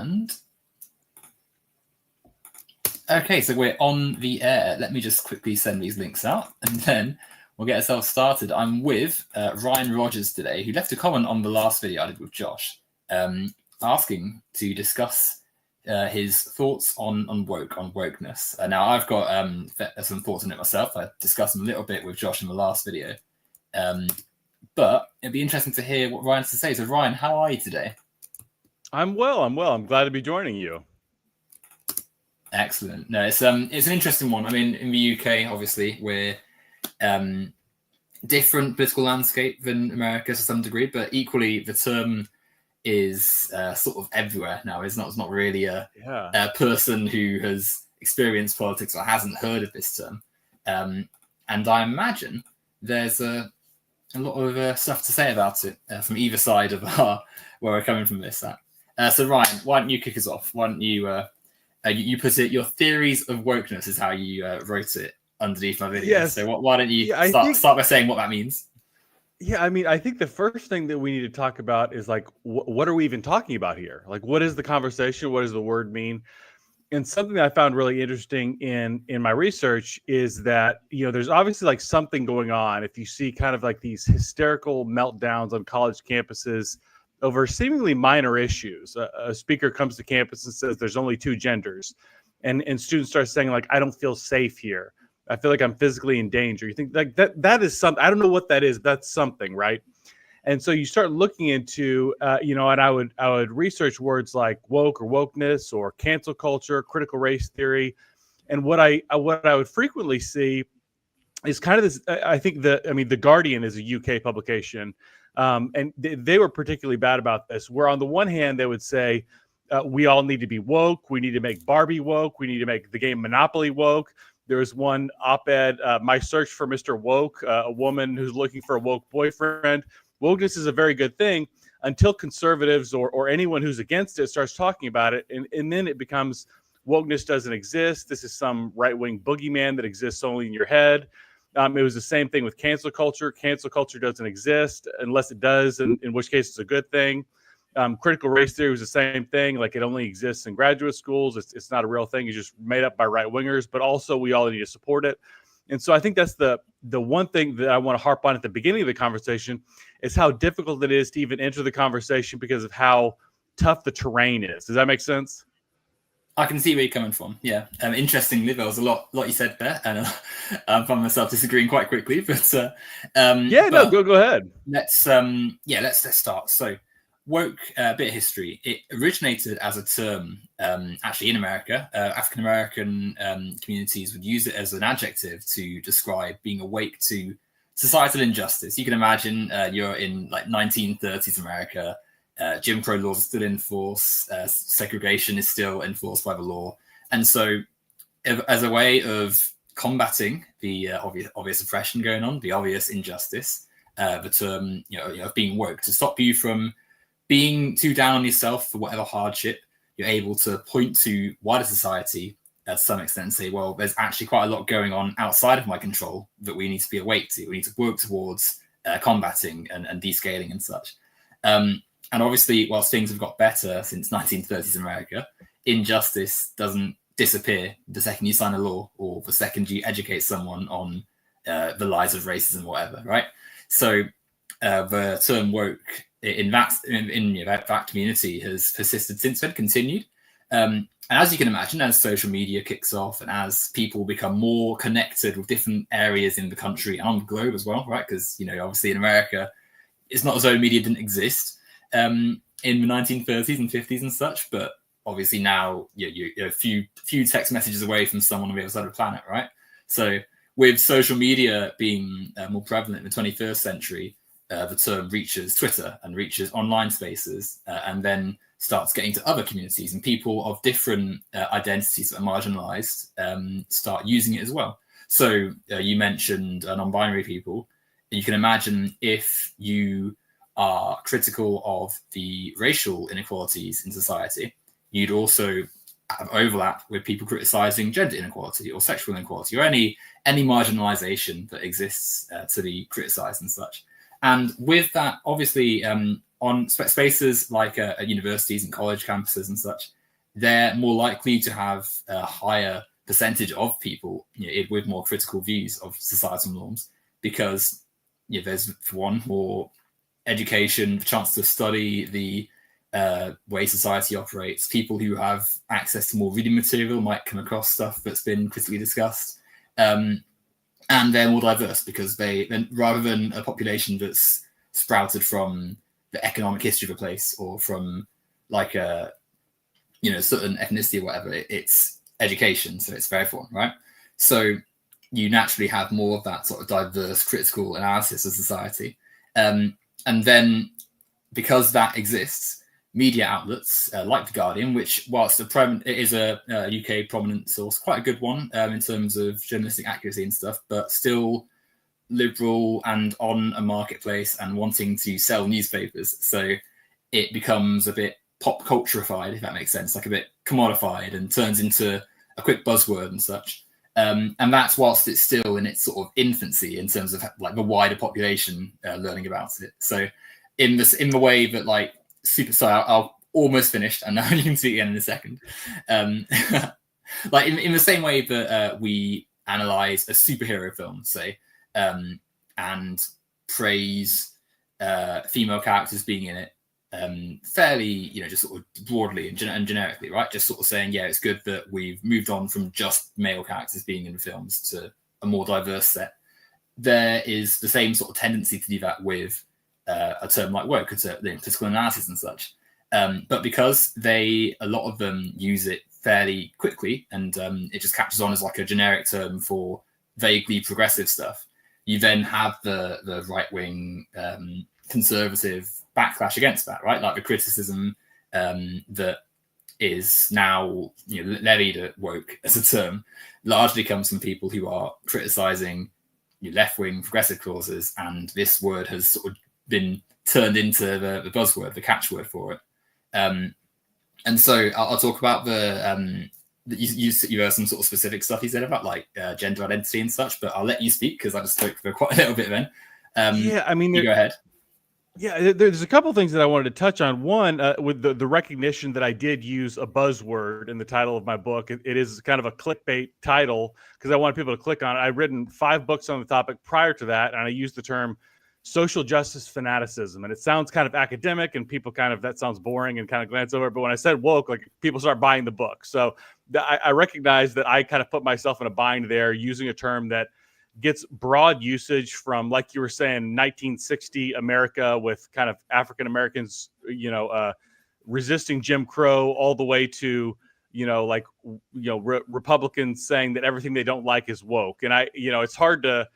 And okay, so we're on the air. Let me just quickly send these links out, and then we'll get ourselves started. I'm with Ryan Rogers today, who left a comment on the last video I did with Josh, asking to discuss his thoughts on wokeness. Now, I've got some thoughts on it myself. I discussed them a little bit with Josh in the last video. But it'd be interesting to hear what Ryan has to say. So, Ryan, how are you today? I'm well. I'm glad to be joining you. Excellent. No, it's an interesting one. I mean, in the UK, obviously, we're different political landscape than America to some degree, but equally, the term is sort of everywhere now. It's not really a person who has experienced politics or hasn't heard of this term. And I imagine there's a lot of stuff to say about it from either side of where we're coming from this. So Ryan, why don't you kick us off? Why don't you you put it, your theories of wokeness is how you wrote it underneath my video. Yes. So why don't you start by saying what that means? Yeah, I mean, I think the first thing that we need to talk about is like, what are we even talking about here? Like, what is the conversation? What does the word mean? And something that I found really interesting in my research is that, there's obviously like something going on. If you see kind of like these hysterical meltdowns on college campuses over seemingly minor issues, a speaker comes to campus and says there's only two genders, and students start saying like, I don't feel safe here. I feel like I'm physically in danger. You think like that is something, I don't know what that is. That's something, right? And so you start looking into, and I would research words like woke or wokeness or cancel culture, critical race theory. And what I would frequently see is kind of this, I think The Guardian is a UK publication. And they were particularly bad about this, where on the one hand, they would say, we all need to be woke. We need to make Barbie woke. We need to make the game Monopoly woke. There was one op-ed, My Search for Mr. Woke, a woman who's looking for a woke boyfriend. Wokeness is a very good thing until conservatives or anyone who's against it starts talking about it. And then it becomes wokeness doesn't exist. This is some right-wing boogeyman that exists only in your head. It was the same thing with cancel culture. Cancel culture doesn't exist unless it does, in which case it's a good thing. Critical race theory was the same thing. Like, it only exists in graduate schools. It's not a real thing. It's just made up by right-wingers, but also we all need to support it. And so I think that's the one thing that I want to harp on at the beginning of the conversation is how difficult it is to even enter the conversation because of how tough the terrain is. Does that make sense? I can see where you're coming from. Yeah. Interestingly, there was a lot you said there, and I found myself disagreeing quite quickly. But go ahead. Let's start. So, woke, a bit of history. It originated as a term, actually in America. African American communities would use it as an adjective to describe being awake to societal injustice. You can imagine you're in like 1930s America. Jim Crow laws are still in force. Segregation is still enforced by the law. And so as a way of combating the obvious oppression going on, the obvious injustice, the term, of being woke, to stop you from being too down on yourself for whatever hardship, you're able to point to wider society to some extent and say, well, there's actually quite a lot going on outside of my control that we need to be awake to. We need to work towards combating and descaling and such. And obviously, whilst things have got better since 1930s America, injustice doesn't disappear the second you sign a law or the second you educate someone on the lies of racism or whatever, right? So the term woke in that community has persisted since then, continued. And as you can imagine, as social media kicks off and as people become more connected with different areas in the country and on the globe as well, right? Because, obviously in America, it's not as though media didn't exist in the 1930s and 50s and such, but obviously now you're a few text messages away from someone on the other side of the planet, right? So with social media being more prevalent in the 21st century, the term reaches Twitter and reaches online spaces and then starts getting to other communities, and people of different identities that are marginalized start using it as well. So you mentioned non-binary people. You can imagine if you are critical of the racial inequalities in society, you'd also have overlap with people criticizing gender inequality or sexual inequality or any marginalization that exists to be criticized and such. And with that, obviously, on spaces like at universities and college campuses and such, they're more likely to have a higher percentage of people with more critical views of societal norms, because there's, for one, more education, the chance to study the way society operates. People who have access to more reading material might come across stuff that's been critically discussed. And they're more diverse because then rather than a population that's sprouted from the economic history of a place or from like a certain ethnicity or whatever, it's education, so it's very foreign, right? So you naturally have more of that sort of diverse critical analysis of society. And then because that exists, media outlets like The Guardian, which, whilst it is a UK prominent source, quite a good one in terms of journalistic accuracy and stuff, but still liberal and on a marketplace and wanting to sell newspapers. So it becomes a bit pop cultureified, if that makes sense, like a bit commodified and turns into a quick buzzword and such. And that's whilst it's still in its sort of infancy in terms of like the wider population learning about it. So in the way that like I'll almost finished, and now you can see it again in a second. Like in the same way that we analyze a superhero film, say, and praise female characters being in it fairly, just sort of broadly and generically, right? Just sort of saying, yeah, it's good that we've moved on from just male characters being in the films to a more diverse set. There is the same sort of tendency to do that with a term like woke, political analysis and such. But because a lot of them use it fairly quickly and it just catches on as like a generic term for vaguely progressive stuff, you then have the right-wing conservative backlash against that, right? Like the criticism that is now levied at woke as a term largely comes from people who are criticizing left-wing progressive causes, and this word has sort of been turned into the buzzword, the catchword for it. And so I'll talk about you have some sort of specific stuff you said about like gender identity and such, but I'll let you speak because I just spoke for quite a little bit then. Yeah, I mean, go ahead. Yeah, there's a couple of things that I wanted to touch on. One, with the recognition that I did use a buzzword in the title of my book. It is kind of a clickbait title because I wanted people to click on it. I've written 5 books on the topic prior to that, and I used the term social justice fanaticism. And it sounds kind of academic, and people that sounds boring and kind of glance over it. But when I said woke, like people start buying the book. So I recognize that I kind of put myself in a bind there using a term that gets broad usage from, like you were saying, 1960 America with kind of African Americans, resisting Jim Crow, all the way to, Republicans saying that everything they don't like is woke. And it's hard to,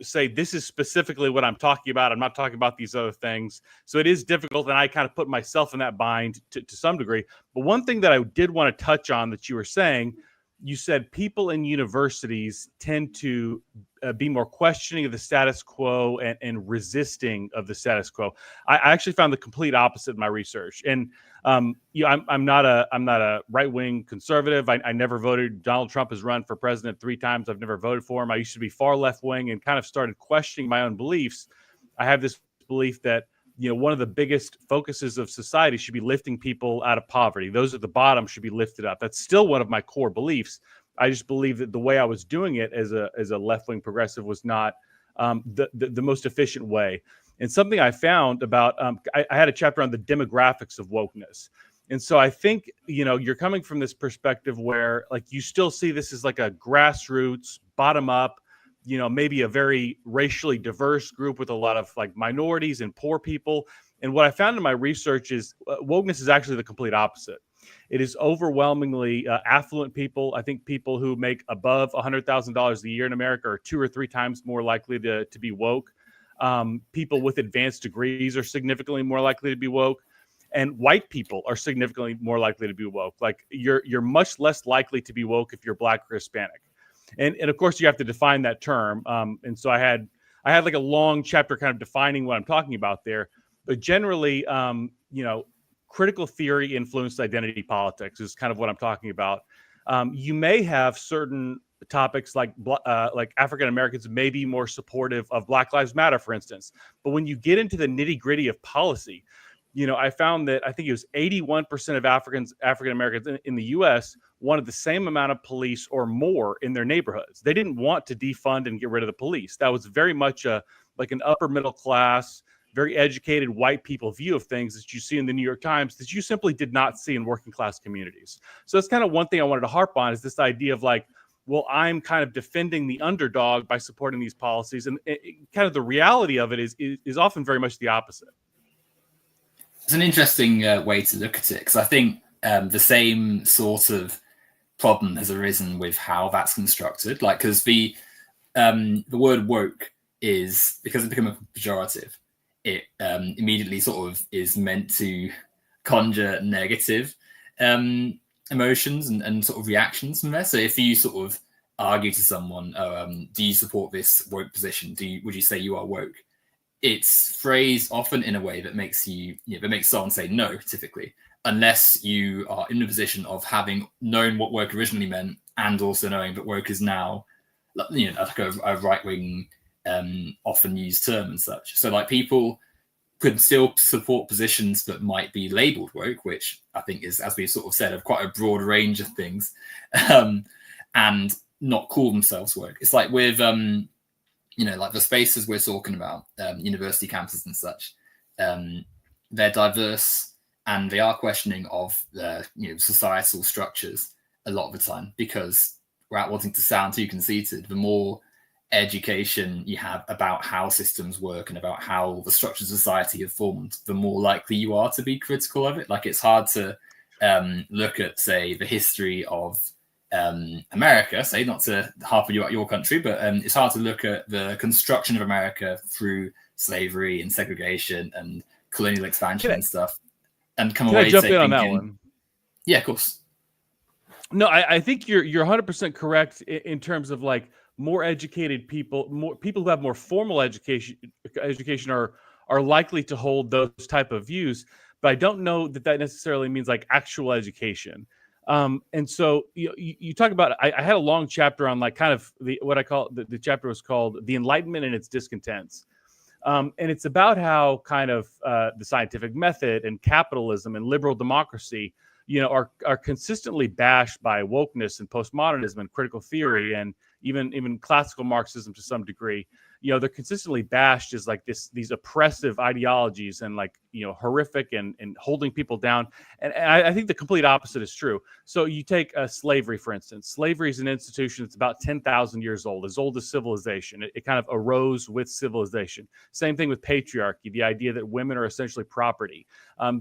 say this is specifically what I'm talking about. I'm not talking about these other things. So it is difficult. And I kind of put myself in that bind to some degree. But one thing that I did want to touch on that you were saying, you said people in universities tend to be more questioning of the status quo and resisting of the status quo. I actually found the complete opposite in my research. And I'm not a right-wing conservative. I never voted. Donald Trump has run for president 3 times. I've never voted for him. I used to be far left-wing and kind of started questioning my own beliefs. I have this belief that one of the biggest focuses of society should be lifting people out of poverty. Those at the bottom should be lifted up. That's still one of my core beliefs. I just believe that the way I was doing it as a left-wing progressive was not the most efficient way. And something I found about, I had a chapter on the demographics of wokeness. And so I think, you're coming from this perspective where like you still see this as like a grassroots, bottom up, maybe a very racially diverse group with a lot of like minorities and poor people. And what I found in my research is wokeness is actually the complete opposite. It is overwhelmingly affluent people. I think people who make above $100,000 a year in America are 2 or 3 times more likely to be woke. People with advanced degrees are significantly more likely to be woke. And white people are significantly more likely to be woke. Like you're much less likely to be woke if you're Black or Hispanic. And of course, you have to define that term. And so I had like a long chapter kind of defining what I'm talking about there. But generally, critical theory influenced identity politics is kind of what I'm talking about. You may have certain topics like African Americans may be more supportive of Black Lives Matter, for instance. But when you get into the nitty gritty of policy, I found that I think it was 81% of African Americans in the U.S. wanted the same amount of police or more in their neighborhoods. They didn't want to defund and get rid of the police. That was very much an upper middle class, very educated white people view of things that you see in the New York Times that you simply did not see in working class communities. So that's kind of one thing I wanted to harp on, is this idea of well, I'm kind of defending the underdog by supporting these policies. And kind of the reality of it is often very much the opposite. It's an interesting way to look at it, because I think the same sort of problem has arisen with how that's constructed. Because the word woke is, because it's become a pejorative, it immediately sort of is meant to conjure negative emotions and sort of reactions from there. So if you sort of argue to someone, do you support this woke position? Would you say you are woke? It's phrased often in a way that makes someone say no, typically, unless you are in the position of having known what woke originally meant and also knowing that woke is now, like a right-wing, often used term and such. So people could still support positions that might be labeled woke, which I think is, as we sort of said, of quite a broad range of things, and not call themselves woke. It's like with, like the spaces we're talking about, university campuses and such, they're diverse and they are questioning of societal structures a lot of the time, because without wanting to sound too conceited, the more education you have about how systems work and about how the structures of society have formed, the more likely you are to be critical of it. It's hard to look at, say, the history of America, say, not to harp on you at your country, but it's hard to look at the construction of America through slavery and segregation and colonial expansion and stuff, and come away jump in on that one? Yeah, of course. No, I think you're 100% correct in terms of more educated people, more people who have more formal education are likely to hold those type of views. But I don't know that necessarily means actual education. And so you talk about, I had a long chapter on kind of what I call the chapter was called The Enlightenment and Its Discontents. And it's about how kind of the scientific method and capitalism and liberal democracy, are consistently bashed by wokeness and postmodernism and critical theory and even classical Marxism to some degree. They're consistently bashed as these oppressive ideologies and horrific and holding people down. And I think the complete opposite is true. So you take slavery, for instance. Slavery is an institution that's about 10,000 years old as civilization. It kind of arose with civilization. Same thing with patriarchy, the idea that women are essentially property.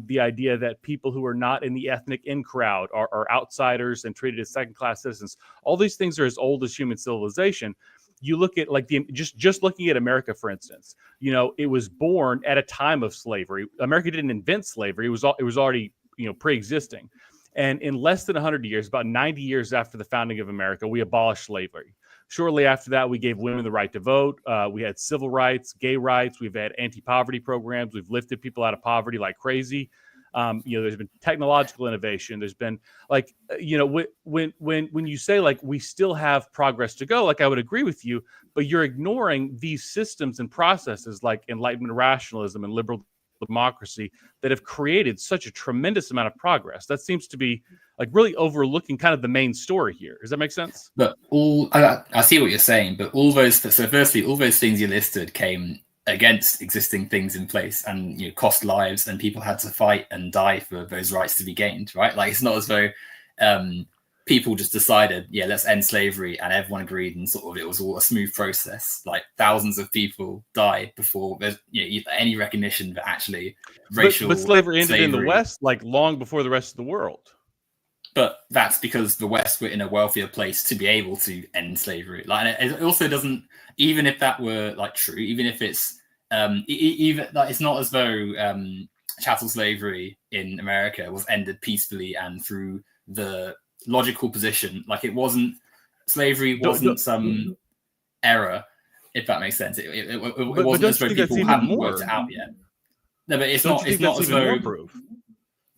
The idea that people who are not in the ethnic in crowd are outsiders and treated as second-class citizens. All these things are as old as human civilization. You look at just looking at America, for instance, it was born at a time of slavery. America didn't invent slavery. It was already, pre-existing. And in less than 100 years, about 90 years after the founding of America, we abolished slavery. Shortly after that, we gave women the right to vote. We had civil rights, gay rights. We've had anti-poverty programs. We've lifted people out of poverty like crazy. There's been technological innovation. There's been when you say we still have progress to go, I would agree with you, but you're ignoring these systems and processes like Enlightenment rationalism and liberal democracy that have created such a tremendous amount of progress. That seems to be really overlooking kind of the main story here. Does that make sense? But I see what you're saying, but firstly, all those things you listed came against existing things in place and cost lives, and people had to fight and die for those rights to be gained, right? It's not as though people just decided, let's end slavery, and everyone agreed and sort of it was all a smooth process. Thousands of people died before there's any recognition that actually racial but slavery ended in the West long before the rest of the world. But that's because the West were in a wealthier place to be able to end slavery. It also doesn't, even if that were true, even if it's it's not as though chattel slavery in America was ended peacefully and through the logical position. It wasn't, slavery wasn't some error, if that makes sense. It wasn't as though people hadn't worked it out yet. No, but it's not as though.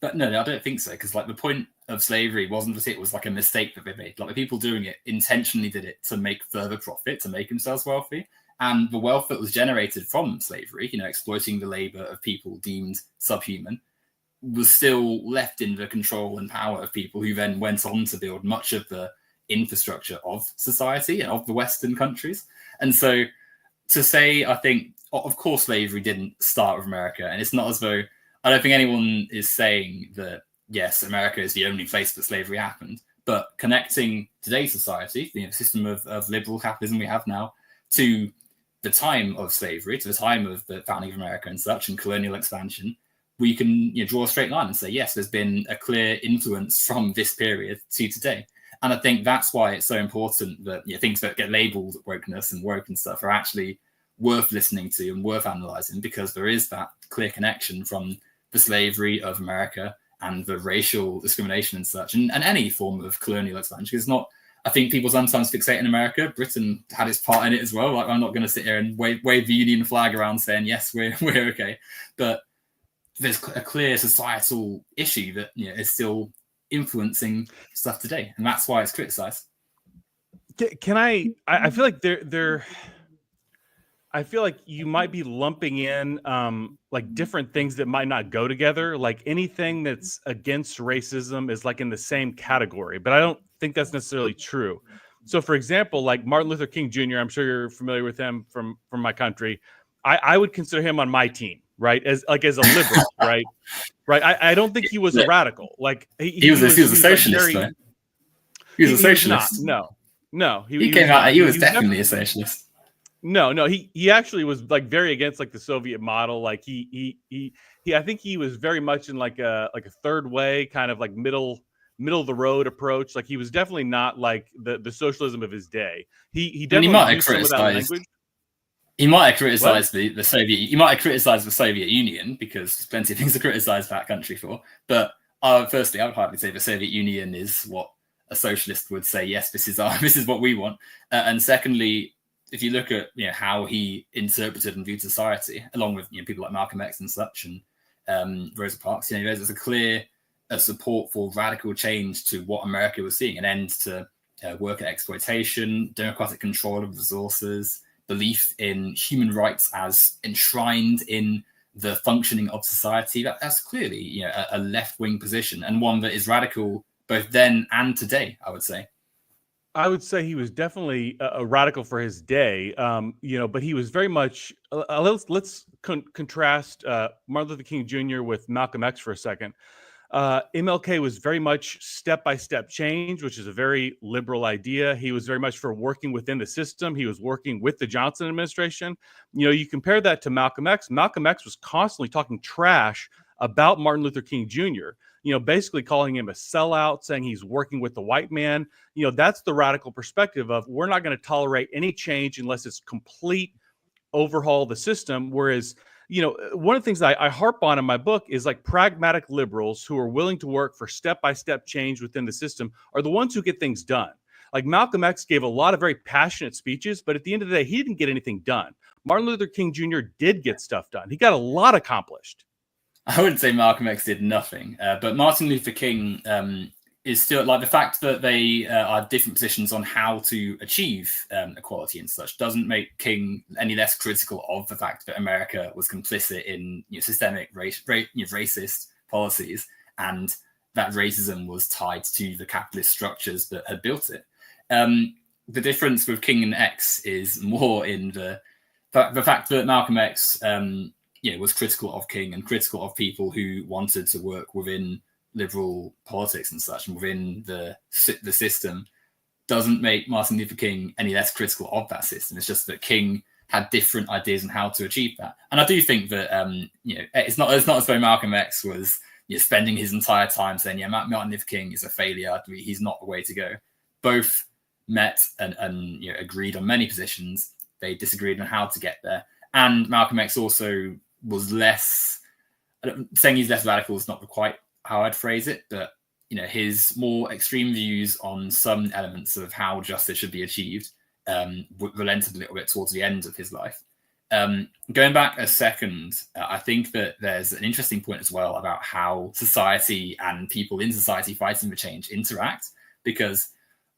But no, I don't think so, because the point of slavery wasn't that it was like a mistake that they made. Like the people doing it intentionally did it to make further profit, to make themselves wealthy. And the wealth that was generated from slavery, exploiting the labor of people deemed subhuman, was still left in the control and power of people who then went on to build much of the infrastructure of society and of the Western countries. And so to say, I think, of course, slavery didn't start with America. And it's not as though, I don't think anyone is saying that, yes, America is the only place that slavery happened. But connecting today's society, the system of liberal capitalism we have now, to the time of slavery, to the time of the founding of America and such, and colonial expansion, we can draw a straight line and say, yes, there's been a clear influence from this period to today. And I think that's why it's so important that things that get labeled wokeness and woke and stuff are actually worth listening to and worth analyzing, because there is that clear connection from the slavery of America and the racial discrimination and such, and any form of colonial expansion. It's not, I think people sometimes fixate in America. Britain had its part in it as well. Like, I'm not going to sit here and wave the Union flag around saying, yes, we're okay. But there's a clear societal issue that is still influencing stuff today. And that's why it's criticized. Can I feel like I feel like you might be lumping in like different things that might not go together. Like anything that's against racism is like in the same category, but I don't think that's necessarily true. So for example, like Martin Luther King Jr., I'm sure you're familiar with him from my country. I would consider him on my team, right? As a liberal, right? Right. I don't think he was a radical. Like he was a socialist. Like he was a socialist. No. He came out. He was definitely a socialist. No, he actually was like very against like the Soviet model. Like he I think he was very much in like a third way kind of like middle of the road approach. Like he was definitely not like the socialism of his day. He definitely used some of that language. He might have criticized the Soviet. He might have criticized the Soviet Union, because there's plenty of things to criticize that country for. But firstly, I would hardly say the Soviet Union is what a socialist would say. Yes, this is what we want. And secondly, if you look at how he interpreted and viewed society, along with people like Malcolm X and such, and Rosa Parks, there's a clear support for radical change to what America was seeing, an end to worker exploitation, democratic control of resources, belief in human rights as enshrined in the functioning of society. That's clearly a left-wing position, and one that is radical both then and today, I would say. I would say he was definitely a radical for his day, but he was very much. Let's contrast Martin Luther King Jr. with Malcolm X for a second. MLK was very much step-by-step change, which is a very liberal idea. He was very much for working within the system. He was working with the Johnson administration. You compare that to Malcolm X. Malcolm X was constantly talking trash about Martin Luther King Jr., basically calling him a sellout, saying he's working with the white man. That's the radical perspective of, we're not going to tolerate any change unless it's complete overhaul the system. Whereas, one of the things I harp on in my book is like pragmatic liberals who are willing to work for step-by-step change within the system are the ones who get things done. Like Malcolm X gave a lot of very passionate speeches, but at the end of the day, he didn't get anything done. Martin Luther King Jr. did get stuff done. He got a lot accomplished. I wouldn't say Malcolm X did nothing, but Martin Luther King is still, like, the fact that they are different positions on how to achieve equality and such doesn't make King any less critical of the fact that America was complicit in systemic racist policies, and that racism was tied to the capitalist structures that had built it. The difference with King and X is more in the fact that Malcolm X was critical of King and critical of people who wanted to work within liberal politics and such, and within the system, doesn't make Martin Luther King any less critical of that system. It's just that King had different ideas on how to achieve that. And I do think that it's not as though Malcolm X was spending his entire time saying, Martin Luther King is a failure, he's not the way to go. Both met and agreed on many positions. They disagreed on how to get there. And Malcolm X also was less, saying he's less radical is not quite how I'd phrase it, but his more extreme views on some elements of how justice should be achieved relented a little bit towards the end of his life. Going back a second, I think that there's an interesting point as well about how society and people in society fighting for change interact. Because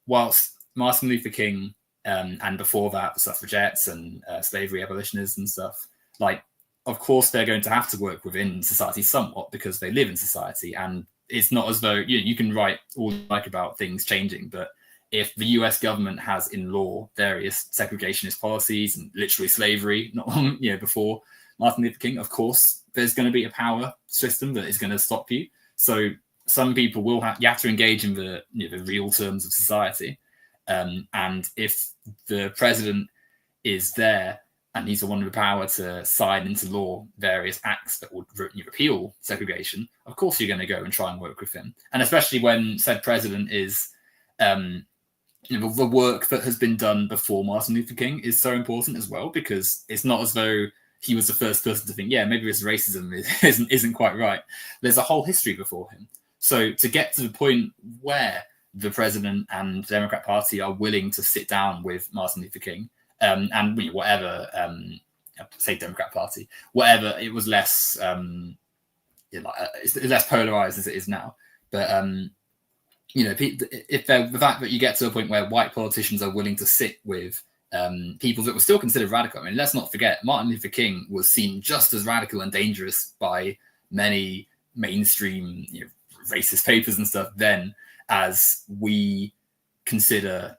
whilst Martin Luther King and before that, the suffragettes and slavery abolitionists and stuff, like, of course, they're going to have to work within society somewhat because they live in society. And it's not as though you can write all you like about things changing, but if the US government has in law various segregationist policies and literally slavery, not long, before Martin Luther King, of course, there's going to be a power system that is going to stop you. So some people you have to engage in the real terms of society. And if the president is there and he's the one with the power to sign into law various acts that would repeal segregation, of course you're going to go and try and work with him. And especially when said president is the work that has been done before Martin Luther King is so important as well, because it's not as though he was the first person to think, maybe this racism isn't quite right. There's a whole history before him. So to get to the point where the president and the Democrat Party are willing to sit down with Martin Luther King and whatever, say Democrat Party, whatever, it was less it's less polarized as it is now. But if the fact that you get to a point where white politicians are willing to sit with people that were still considered radical. I mean, let's not forget, Martin Luther King was seen just as radical and dangerous by many mainstream racist papers and stuff then as we consider.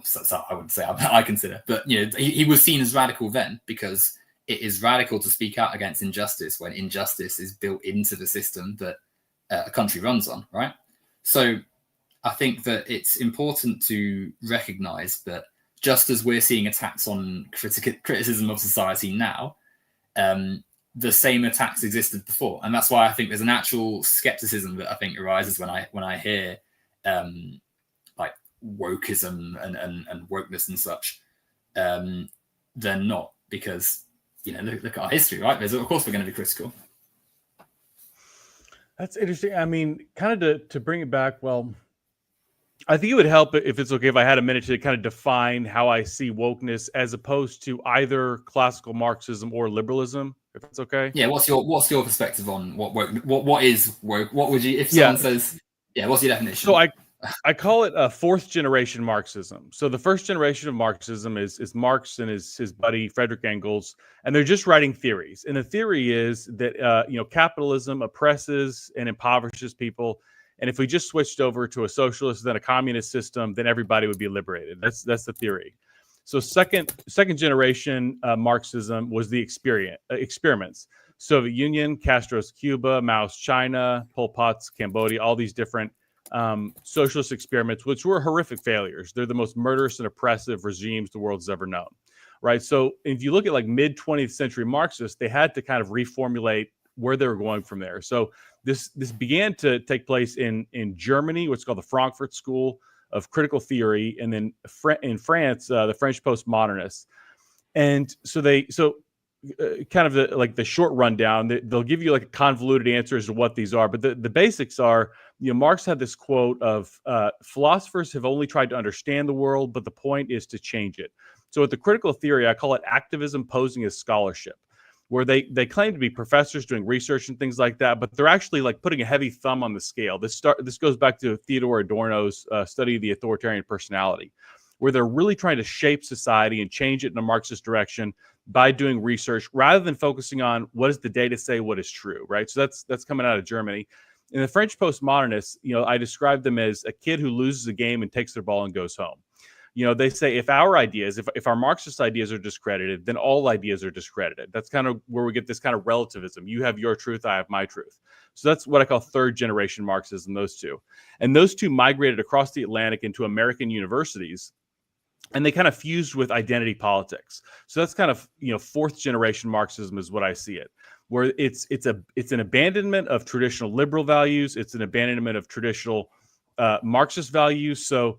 So I wouldn't say I consider, but he was seen as radical then because it is radical to speak out against injustice when injustice is built into the system that a country runs on, right? So I think that it's important to recognize that just as we're seeing attacks on criticism of society now, the same attacks existed before. And that's why I think there's a natural skepticism that I think arises when I hear like wokeism and wokeness and such. They're not, because, look at our history, right? Of course we're going to be critical. That's interesting. I mean, kind of to bring it back, well, I think it would help if it's okay if I had a minute to kind of define how I see wokeness as opposed to either classical Marxism or liberalism, if that's okay. Yeah, what's your perspective on what is woke? What would you, if someone says, what's your definition? So I call it a fourth generation Marxism. So the first generation of Marxism is Marx and his buddy Frederick Engels, and they're just writing theories. And the theory is that capitalism oppresses and impoverishes people. And if we just switched over to a socialist, then a communist system, then everybody would be liberated. That's the theory. So second generation Marxism was the experiments. Soviet Union, Castro's Cuba, Mao's China, Pol Pot's Cambodia, all these different socialist experiments, which were horrific failures. They're the most murderous and oppressive regimes the world has ever known, right? So if you look at like mid 20th century Marxists, they had to kind of reformulate where they were going from there. So this began to take place in Germany, what's called the Frankfurt School of Critical Theory, and then in France, the French postmodernists. And so kind of the short rundown, they'll give you like a convoluted answer as to what these are, but the basics are, Marx had this quote of philosophers have only tried to understand the world, but the point is to change it. So with the critical theory, I call it activism posing as scholarship, where they claim to be professors doing research and things like that, but they're actually like putting a heavy thumb on the scale. This goes back to Theodore Adorno's study of the authoritarian personality, where they're really trying to shape society and change it in a Marxist direction by doing research rather than focusing on what does the data say, what is true, right? So that's coming out of Germany. In the French postmodernists, I describe them as a kid who loses a game and takes their ball and goes home. They say if our ideas, if our Marxist ideas are discredited, then all ideas are discredited. That's kind of where we get this kind of relativism. You have your truth, I have my truth. So that's what I call third generation Marxism, those two. And those two migrated across the Atlantic into American universities, and they kind of fused with identity politics. So that's kind of, fourth generation Marxism is what I see it, where it's an abandonment of traditional liberal values. It's an abandonment of traditional Marxist values. So,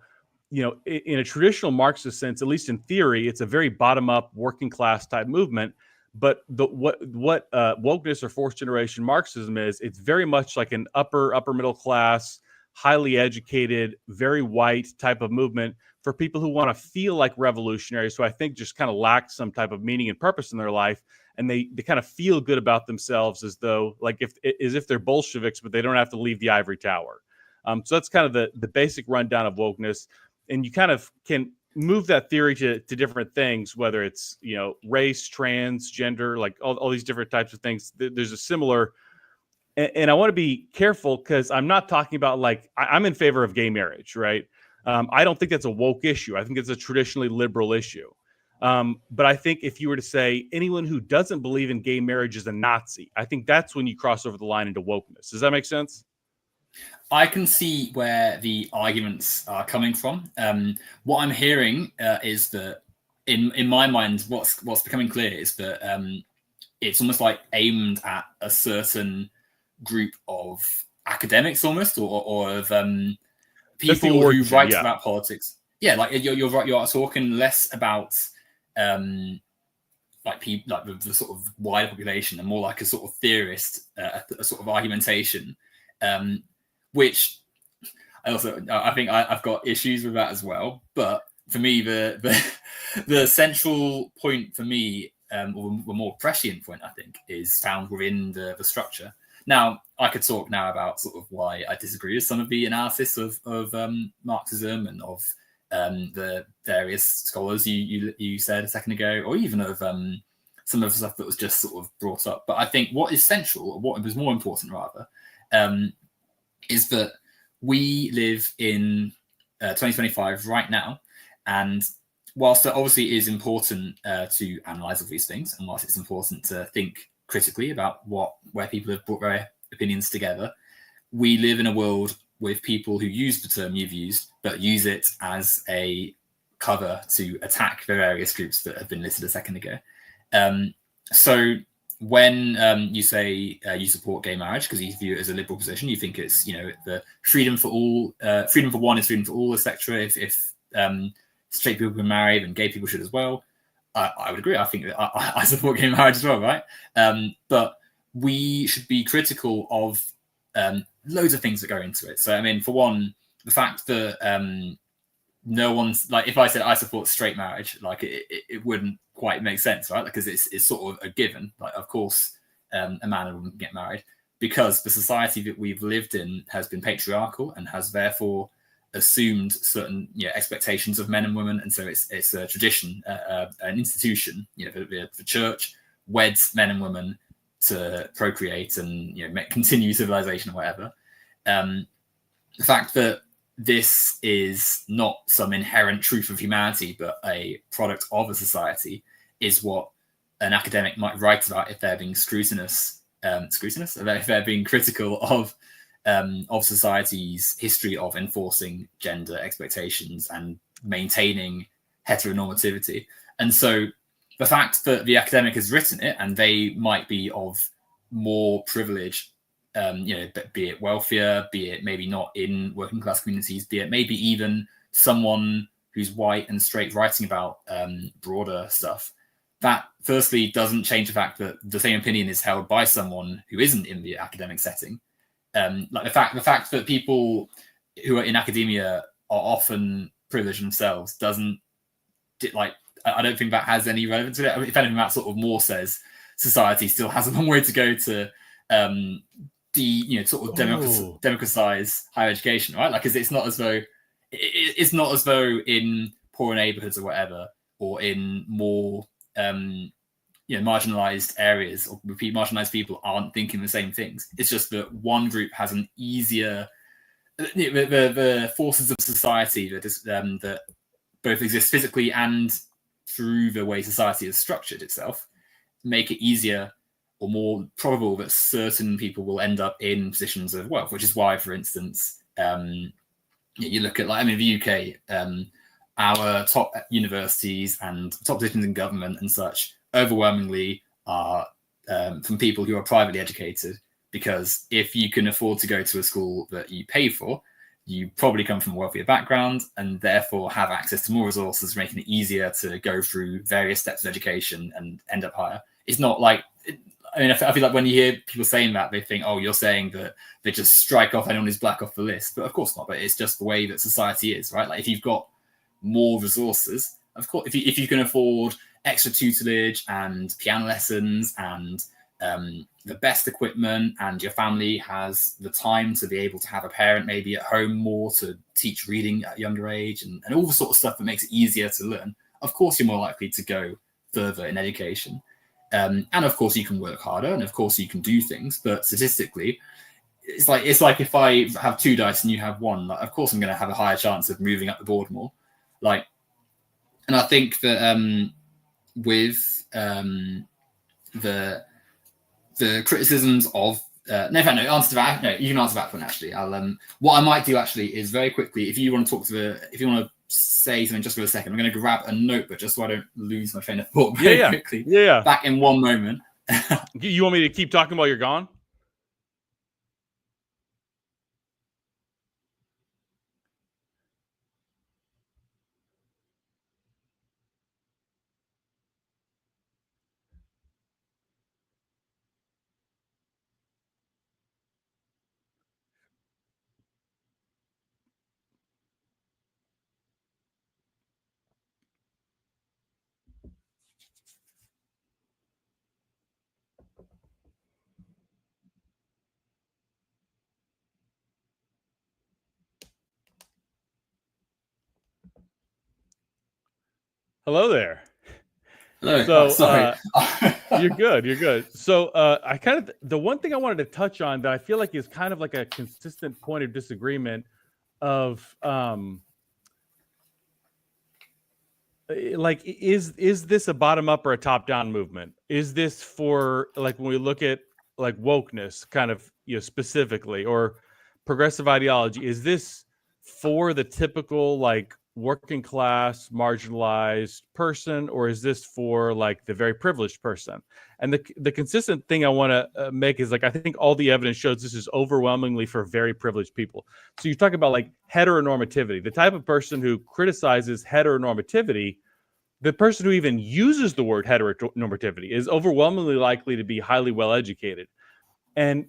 in a traditional Marxist sense, at least in theory, it's a very bottom-up, working-class type movement. But what wokeness or fourth-generation Marxism is, it's very much like an upper middle class, highly educated, very white type of movement for people who want to feel like revolutionaries, who I think just kind of lack some type of meaning and purpose in their life. And they kind of feel good about themselves as though, like, as if they're Bolsheviks, but they don't have to leave the ivory tower. So that's kind of the basic rundown of wokeness. And you kind of can move that theory to different things, whether it's, race, trans, gender, like all these different types of things. There's a similar, and I want to be careful because I'm not talking about, like, I'm in favor of gay marriage, right? I don't think that's a woke issue. I think it's a traditionally liberal issue. But I think if you were to say anyone who doesn't believe in gay marriage is a Nazi, I think that's when you cross over the line into wokeness. Does that make sense? I can see where the arguments are coming from. What I'm hearing is that, in my mind, what's becoming clear is that it's almost like aimed at a certain group of academics, almost, or of people who write about politics. Yeah, like you're right. You're talking less about like people, like the sort of wider population, and more like a sort of theorist, a sort of argumentation. Which I think I've got issues with that as well. But for me, the central point for me, or the more prescient point, I think, is found within the structure. Now, I could talk now about sort of why I disagree with some of the analysis of Marxism and of the various scholars you said a second ago, or even of some of the stuff that was just sort of brought up. But I think what is central, or what was more important rather, is that we live in 2025 right now, and whilst it obviously is important to analyze all these things, and whilst it's important to think critically about where people have brought their opinions together, we live in a world with people who use the term you've used, but use it as a cover to attack the various groups that have been listed a second ago. So when you say you support gay marriage because you view it as a liberal position, you think it's, the freedom for all, freedom for one is freedom for all, etc. If straight people can marry, then gay people should as well. I would agree. I think that I support gay marriage as well, right? But we should be critical of loads of things that go into it. So, I mean, for one, the fact that no one's, like, if I said I support straight marriage, like it wouldn't quite make sense, right? Because it's sort of a given. Like, of course, a man and a woman get married, because the society that we've lived in has been patriarchal and has therefore assumed certain expectations of men and women, and so it's a tradition, an institution. The church weds men and women to procreate and continue civilization or whatever. The fact that this is not some inherent truth of humanity, but a product of a society, is what an academic might write about if they're being scrutinous, if they're being critical of society's history of enforcing gender expectations and maintaining heteronormativity. And so the fact that the academic has written it, and they might be of more privilege, be it wealthier, be it maybe not in working class communities, be it maybe even someone who's white and straight writing about broader stuff, that firstly doesn't change the fact that the same opinion is held by someone who isn't in the academic setting. Like the fact that people who are in academia are often privileged themselves doesn't, like, I don't think that has any relevance to it. I mean, if anything, that sort of more says society still has a long way to go to democratize higher education, right? Like, because it's not as though in poorer neighborhoods or whatever, or in more marginalized areas, or marginalized people aren't thinking the same things. It's just that one group has an easier, the forces of society that both exist physically and through the way society has structured itself, make it easier or more probable that certain people will end up in positions of wealth, which is why, for instance, you look at, like, the UK, our top universities and top positions in government and such overwhelmingly are from people who are privately educated, because if you can afford to go to a school that you pay for, you probably come from a wealthier background and therefore have access to more resources, making it easier to go through various steps of education and end up higher. It's not like, I mean, I feel like when you hear people saying that, they think, oh, you're saying that they just strike off anyone who's black off the list. But of course not. But it's just the way that society is, right? Like if you've got more resources, of course, if you can afford extra tutelage and piano lessons and the best equipment, and your family has the time to be able to have a parent maybe at home more to teach reading at a younger age and all the sort of stuff that makes it easier to learn, of course you're more likely to go further in education. And of course you can work harder, and of course you can do things, but statistically it's like if I have 2 dice and you have 1, like, of course I'm going to have a higher chance of moving up the board more. Like, and I think that with the criticisms of answer to that. No, you can answer that one actually. I'll what I might do actually is very quickly, if you want to say something just for a second, I'm going to grab a notebook just so I don't lose my train of thought very quickly. Yeah. Back in one moment. You want me to keep talking while you're gone? Hello there. Hello. So, sorry. You're good. So I the one thing I wanted to touch on that I feel like is kind of like a consistent point of disagreement of like is this a bottom up or a top down movement? Is this for, like, when we look at like wokeness kind of, specifically, or progressive ideology, is this for the typical like working class marginalized person, or is this for like the very privileged person? And the consistent thing I want to make is, like, I think all the evidence shows this is overwhelmingly for very privileged people. So you talk about like heteronormativity, the type of person who criticizes heteronormativity, the person who even uses the word heteronormativity is overwhelmingly likely to be highly well educated. And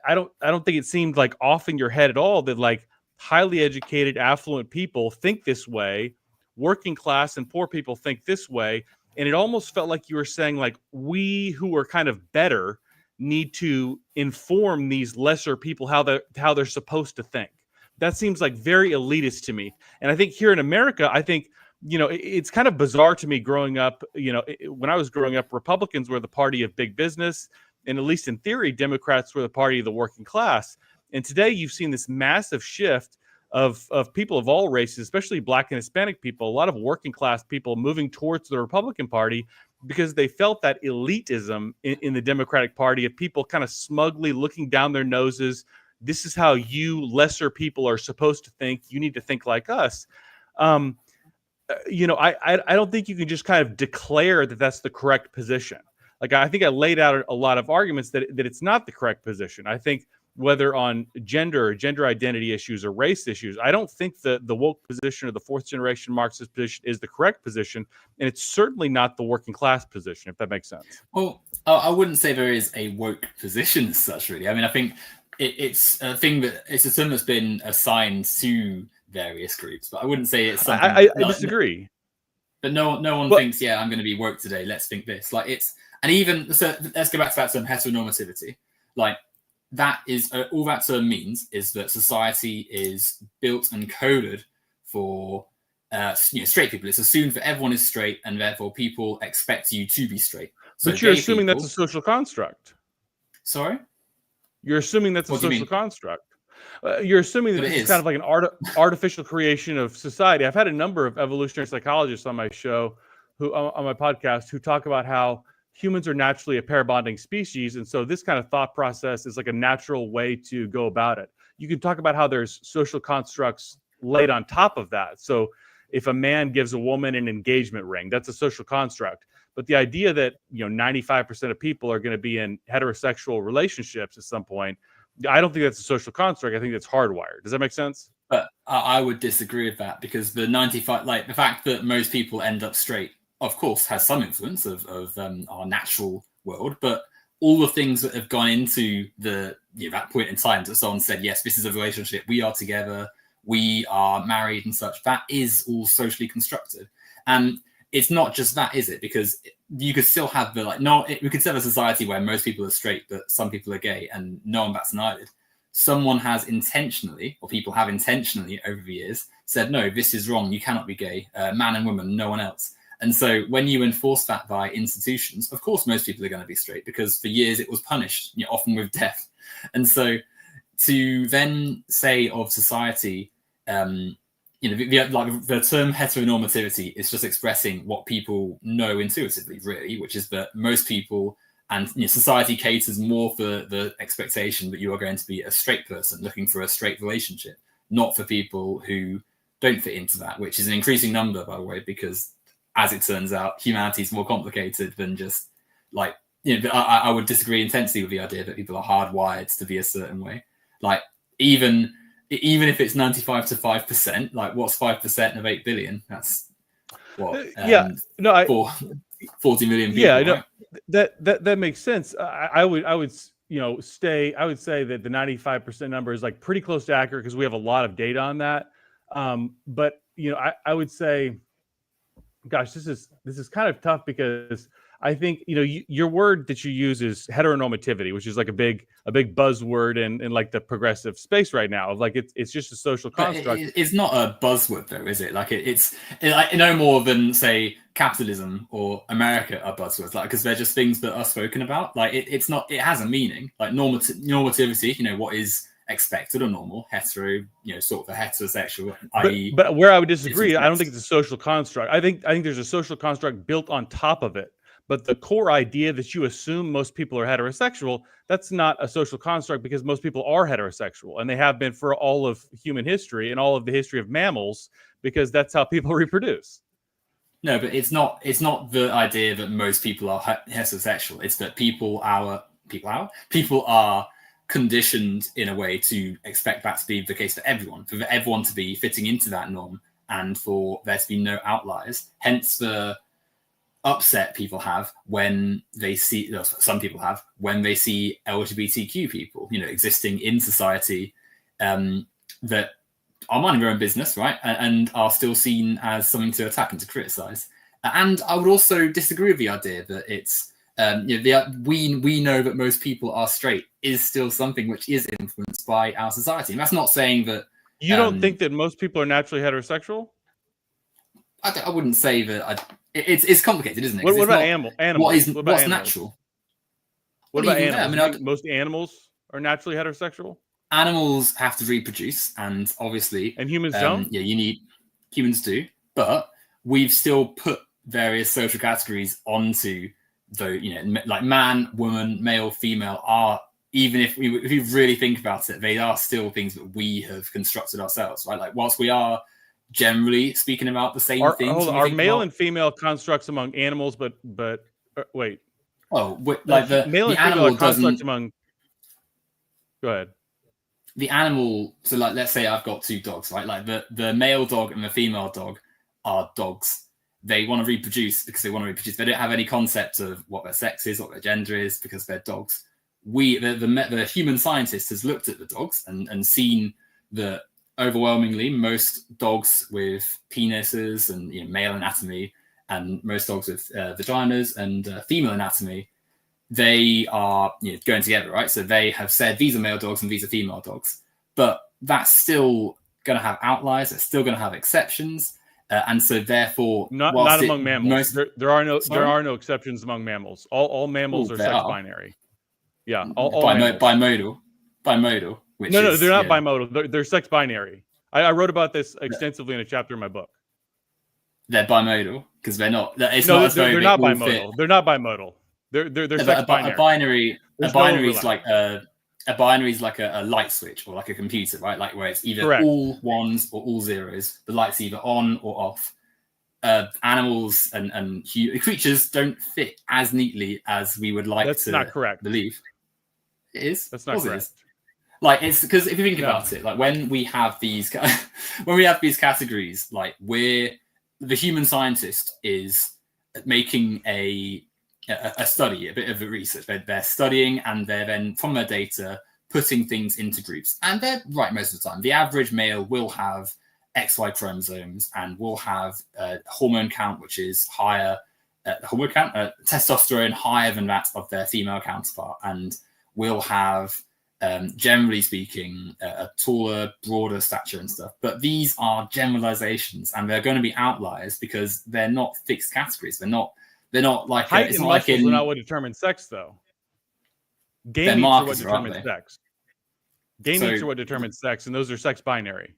I don't think it seemed like off in your head at all that like highly educated, affluent people think this way, working class and poor people think this way. And it almost felt like you were saying, like, we who are kind of better need to inform these lesser people how they're supposed to think. That seems like very elitist to me. And I think here in America, I think, it's kind of bizarre to me growing up. When I was growing up, Republicans were the party of big business. And at least in theory, Democrats were the party of the working class. And today you've seen this massive shift of people of all races, especially Black and Hispanic people, a lot of working class people moving towards the Republican Party because they felt that elitism in the Democratic Party of people kind of smugly looking down their noses. This is how you lesser people are supposed to think. You need to think like us. I don't think you can just kind of declare that that's the correct position. Like, I think I laid out a lot of arguments that it's not the correct position. I think whether on gender or gender identity issues or race issues, I don't think the woke position or the fourth generation Marxist position is the correct position. And it's certainly not the working class position, if that makes sense. Well, I wouldn't say there is a woke position as such, really. I mean, I think it's a term that's been assigned to various groups, but I wouldn't say it's something. I disagree. But no one thinks, yeah, I'm going to be woke today, let's think this. Like, and even, so let's go back to that term, heteronormativity. Like, that is, all that term means is that society is built and coded for straight people. It's assumed that everyone is straight, and therefore people expect you to be straight. So but you're assuming that's a social construct. Sorry? You're assuming that's a social construct. You're assuming that it's kind of like an artificial creation of society. I've had a number of evolutionary psychologists on my show, on my podcast, who talk about how humans are naturally a pair bonding species. And so this kind of thought process is like a natural way to go about it. You can talk about how there's social constructs laid on top of that. So if a man gives a woman an engagement ring, that's a social construct. But the idea that 95% of people are going to be in heterosexual relationships at some point, I don't think that's a social construct. I think that's hardwired. Does that make sense? But I would disagree with that, because the 95, like the fact that most people end up straight, of course, has some influence of our natural world. But all the things that have gone into that point in time that someone said, yes, this is a relationship, we are together, we are married and such, that is all socially constructed. And it's not just that, is it? Because you could still have we could still have a society where most people are straight, but some people are gay, and no one bats an eyelid. Someone has intentionally, or people have intentionally over the years said, no, this is wrong, you cannot be gay, man and woman, no one else. And so when you enforce that by institutions, of course, most people are going to be straight, because for years it was punished, often with death. And so to then say of society, the term heteronormativity is just expressing what people know intuitively, really, which is that most people and society caters more for the expectation that you are going to be a straight person looking for a straight relationship, not for people who don't fit into that, which is an increasing number, by the way, because as it turns out, humanity is more complicated than just I would disagree intensely with the idea that people are hardwired to be a certain way. Like even if it's 95 to 5%, like what's 5% of 8 billion? That's what? 40 million people. Yeah, right? that makes sense. I would say that the 95% number is like pretty close to accurate because we have a lot of data on that. But I would say, gosh, this is kind of tough because I think your word that you use is heteronormativity, which is like a big buzzword in like the progressive space right now. Like it's just a social construct. It's not a buzzword though, is it? Like it's no more than say capitalism or America are buzzwords, like because they're just things that are spoken about. Like it's not. It has a meaning. Like normativity, what is expected or normal, hetero, sort of a heterosexual, i.e. But where I would disagree, I don't think it's a social construct. I think there's a social construct built on top of it. But the core idea that you assume most people are heterosexual, that's not a social construct because most people are heterosexual, and they have been for all of human history and all of the history of mammals, because that's how people reproduce. No, but it's not the idea that most people are heterosexual. It's that people are conditioned in a way to expect that to be the case for everyone to be fitting into that norm, and for there to be no outliers. Hence the upset people have when they see, some people have when they see LGBTQ people, existing in society, that are minding their own business, right, and are still seen as something to attack and to criticize. And I would also disagree with the idea that it's we know that most people are straight is still something which is influenced by our society, and that's not saying that you don't think that most people are naturally heterosexual. I wouldn't say that. It's complicated, isn't it? What about animals? What's animals? natural? What about animals? Most animals are naturally heterosexual. Animals have to reproduce, and obviously, and humans don't. Yeah, humans do, but we've still put various social categories onto like man, woman, male, female are, even if you really think about it, they are still things that we have constructed ourselves, right? Like whilst we are generally speaking about the same things. Are male and female constructs among animals, but wait. Oh, like the male and animal female constructs among. Go ahead. The animal. So, like, let's say I've got two dogs, right? Like the male dog and the female dog are dogs. They want to reproduce because they want to reproduce. They don't have any concept of what their sex is, what their gender is, because they're dogs. The human scientist has looked at the dogs and seen that overwhelmingly most dogs with penises and male anatomy, and most dogs with vaginas and female anatomy, they are going together, right? So they have said these are male dogs and these are female dogs, but that's still going to have outliers. It's still going to have exceptions, and so therefore, not among mammals. There are no exceptions among mammals. All mammals are sex binary. Yeah, all bimodal. No, they're not bimodal. They're sex binary. I wrote about this extensively in a chapter in my book. They're bimodal because they're not. They're not bimodal. They're not bimodal. They're sex binary. A binary is like a light switch or like a computer, right? Like where it's either all ones or all zeros. The light's either on or off. Animals and creatures don't fit as neatly as we would like to not correct. believe. It is. That's not correct. Like it's because if you think about it, like when we have these categories, like the human scientist is making a a study, a bit of a research. They're studying, and they're then, from their data, putting things into groups. And they're right most of the time. The average male will have XY chromosomes and will have a hormone count, which is higher, hormone count, testosterone higher than that of their female counterpart, and will have, generally speaking, a taller, broader stature and stuff. But these are generalizations, and they're going to be outliers because they're not fixed categories. They're not like height it's and not like muscles in, are not what determines sex, though. they're Gametes are what markers, determines aren't they? sex. Gametes So- are what determines sex, and those are sex binary.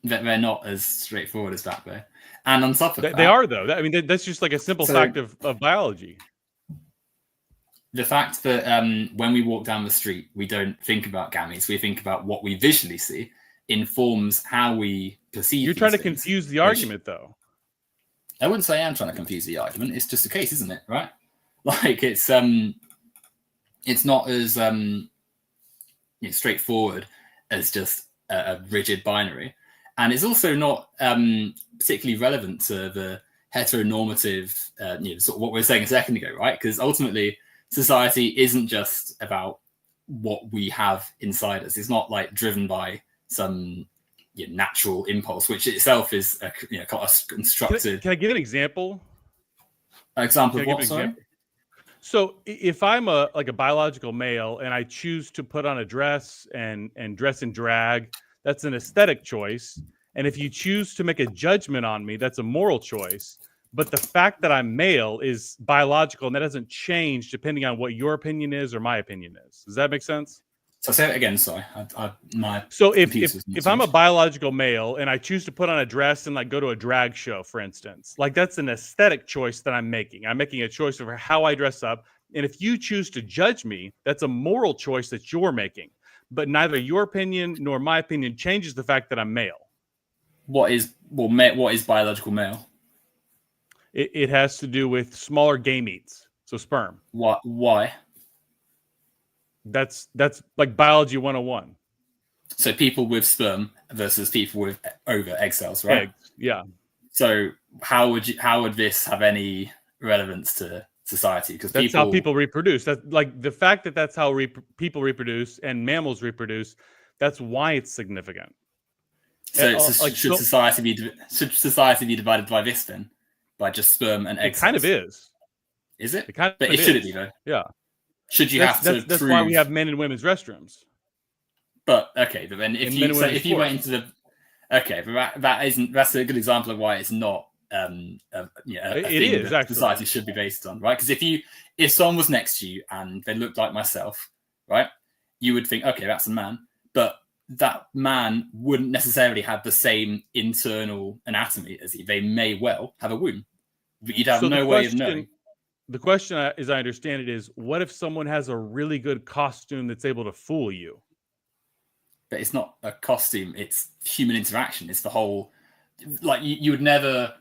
They're not as straightforward as that, though. And on top of that, They are, though. I mean, that's just like a simple So- fact of biology. the fact that when we walk down the street, we don't think about gametes, we think about what we visually see, informs how we perceive. You're these trying to things, confuse the which- argument, though. I wouldn't say I'm trying to confuse the argument. It's just a case, isn't it? Right? Like it's not as straightforward as just a rigid binary, and it's also not particularly relevant to the heteronormative, sort of what we were saying a second ago, right? Because ultimately, society isn't just about what we have inside us. It's not like driven by some natural impulse, which itself is a constructed. Can I give an example? Example of Can I give what? an Sorry. example? So if I'm a biological male and I choose to put on a dress and dress in drag, that's an aesthetic choice. And if you choose to make a judgment on me, that's a moral choice. But the fact that I'm male is biological, and that doesn't change depending on what your opinion is or my opinion is. Does that make sense? So say it again. Sorry, So if computer's not if I'm a finished. biological male and I choose to put on a dress and like go to a drag show, for instance, like that's an aesthetic choice that I'm making. I'm making a choice over how I dress up. And if you choose to judge me, that's a moral choice that you're making. But neither your opinion nor my opinion changes the fact that I'm male. What is biological male? It has to do with smaller gametes, so sperm. Why? That's like biology 101. So people with sperm versus people with egg cells, right? Eggs, yeah. So how would this have any relevance to society? Because That's how people reproduce. That's like the fact that that's how people reproduce and mammals reproduce. That's why it's significant. So, should society be divided by this then, by just sperm and egg cells? It kind of is. Is it? It kind of but it shouldn't be though. Yeah. Should you That's prove... why we have men and women's restrooms. But okay, but then if you went into the but that's a good example of why it's not a thing that society should be based on, right? Because if someone was next to you and they looked like myself, right, you would think, okay, that's a man, but that man wouldn't necessarily have the same internal anatomy as you. They may well have a womb, but you'd have no way of knowing. The question, as I understand it, is what if someone has a really good costume that's able to fool you? But it's not a costume, it's human interaction. It's the whole, like, you would never...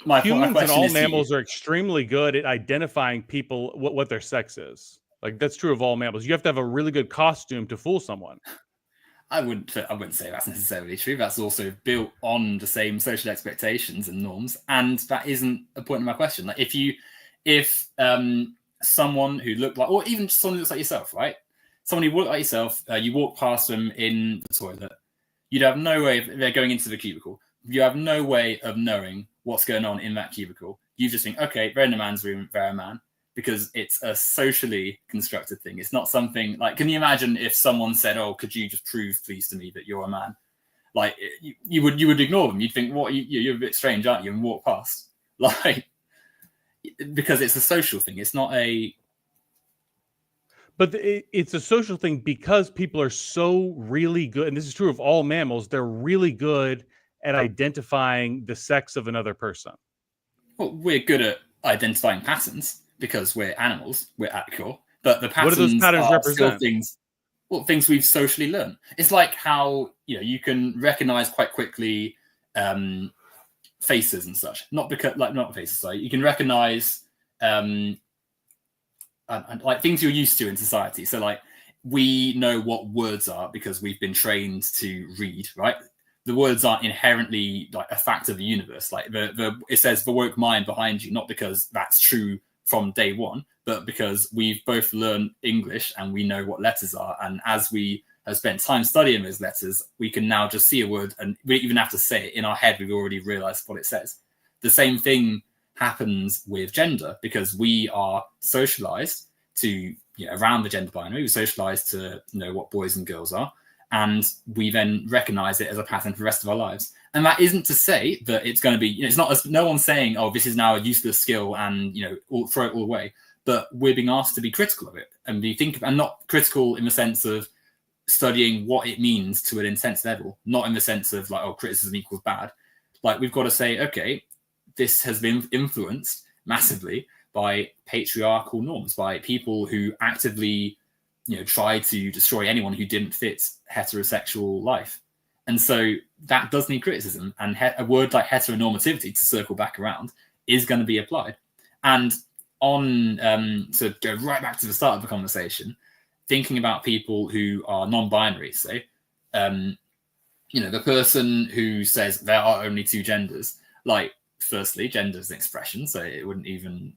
Humans and all mammals are extremely good at identifying people, what their sex is. Like, that's true of all mammals. You have to have a really good costume to fool someone. I wouldn't say that's necessarily true. That's also built on the same social expectations and norms, and that isn't a point of my question. Like, if someone who looked like, or even someone who looks like yourself, right? Someone who looked like yourself, you walk past them in the toilet, you'd have no way they're going into the cubicle. You have no way of knowing what's going on in that cubicle. You just think, okay, they're in a man's room, they're a man, because it's a socially constructed thing. It's not something like, can you imagine if someone said, oh, could you just prove, please, to me that you're a man? Like, you would ignore them. You'd think, what, you're a bit strange, aren't you? And walk past. Like, because it's a social thing. It's not a... But it's a social thing because people are so really good, and this is true of all mammals, they're really good at identifying the sex of another person. Well, we're good at identifying patterns because we're animals, we're at core. But the patterns, what do those patterns represent? Things we've socially learned. It's like how you can recognize quite quickly faces and such. Not faces. Sorry, you can recognize like things you're used to in society. So like we know what words are because we've been trained to read, right? The words aren't inherently like a fact of the universe. Like it says the woke mind behind you, not because that's true from day one, but because we've both learned English and we know what letters are. And as we have spent time studying those letters, we can now just see a word and we don't even have to say it. In our head, we've already realized what it says. The same thing happens with gender, because we are socialized to, around the gender binary. We're socialized to know what boys and girls are. And we then recognize it as a pattern for the rest of our lives. And that isn't to say that it's going to be, it's not, no one's saying, oh, this is now a useless skill and, throw it all away. But we're being asked to be critical of it and and not critical in the sense of studying what it means to an intense level, not in the sense of like, oh, criticism equals bad. Like, we've got to say, okay, this has been influenced massively by patriarchal norms, by people who actively, try to destroy anyone who didn't fit heterosexual life. And so that does need criticism. And a word like heteronormativity, to circle back around, is going to be applied. And to go right back to the start of the conversation, thinking about people who are non-binary, say, the person who says there are only two genders, like, firstly, gender is an expression, so it wouldn't even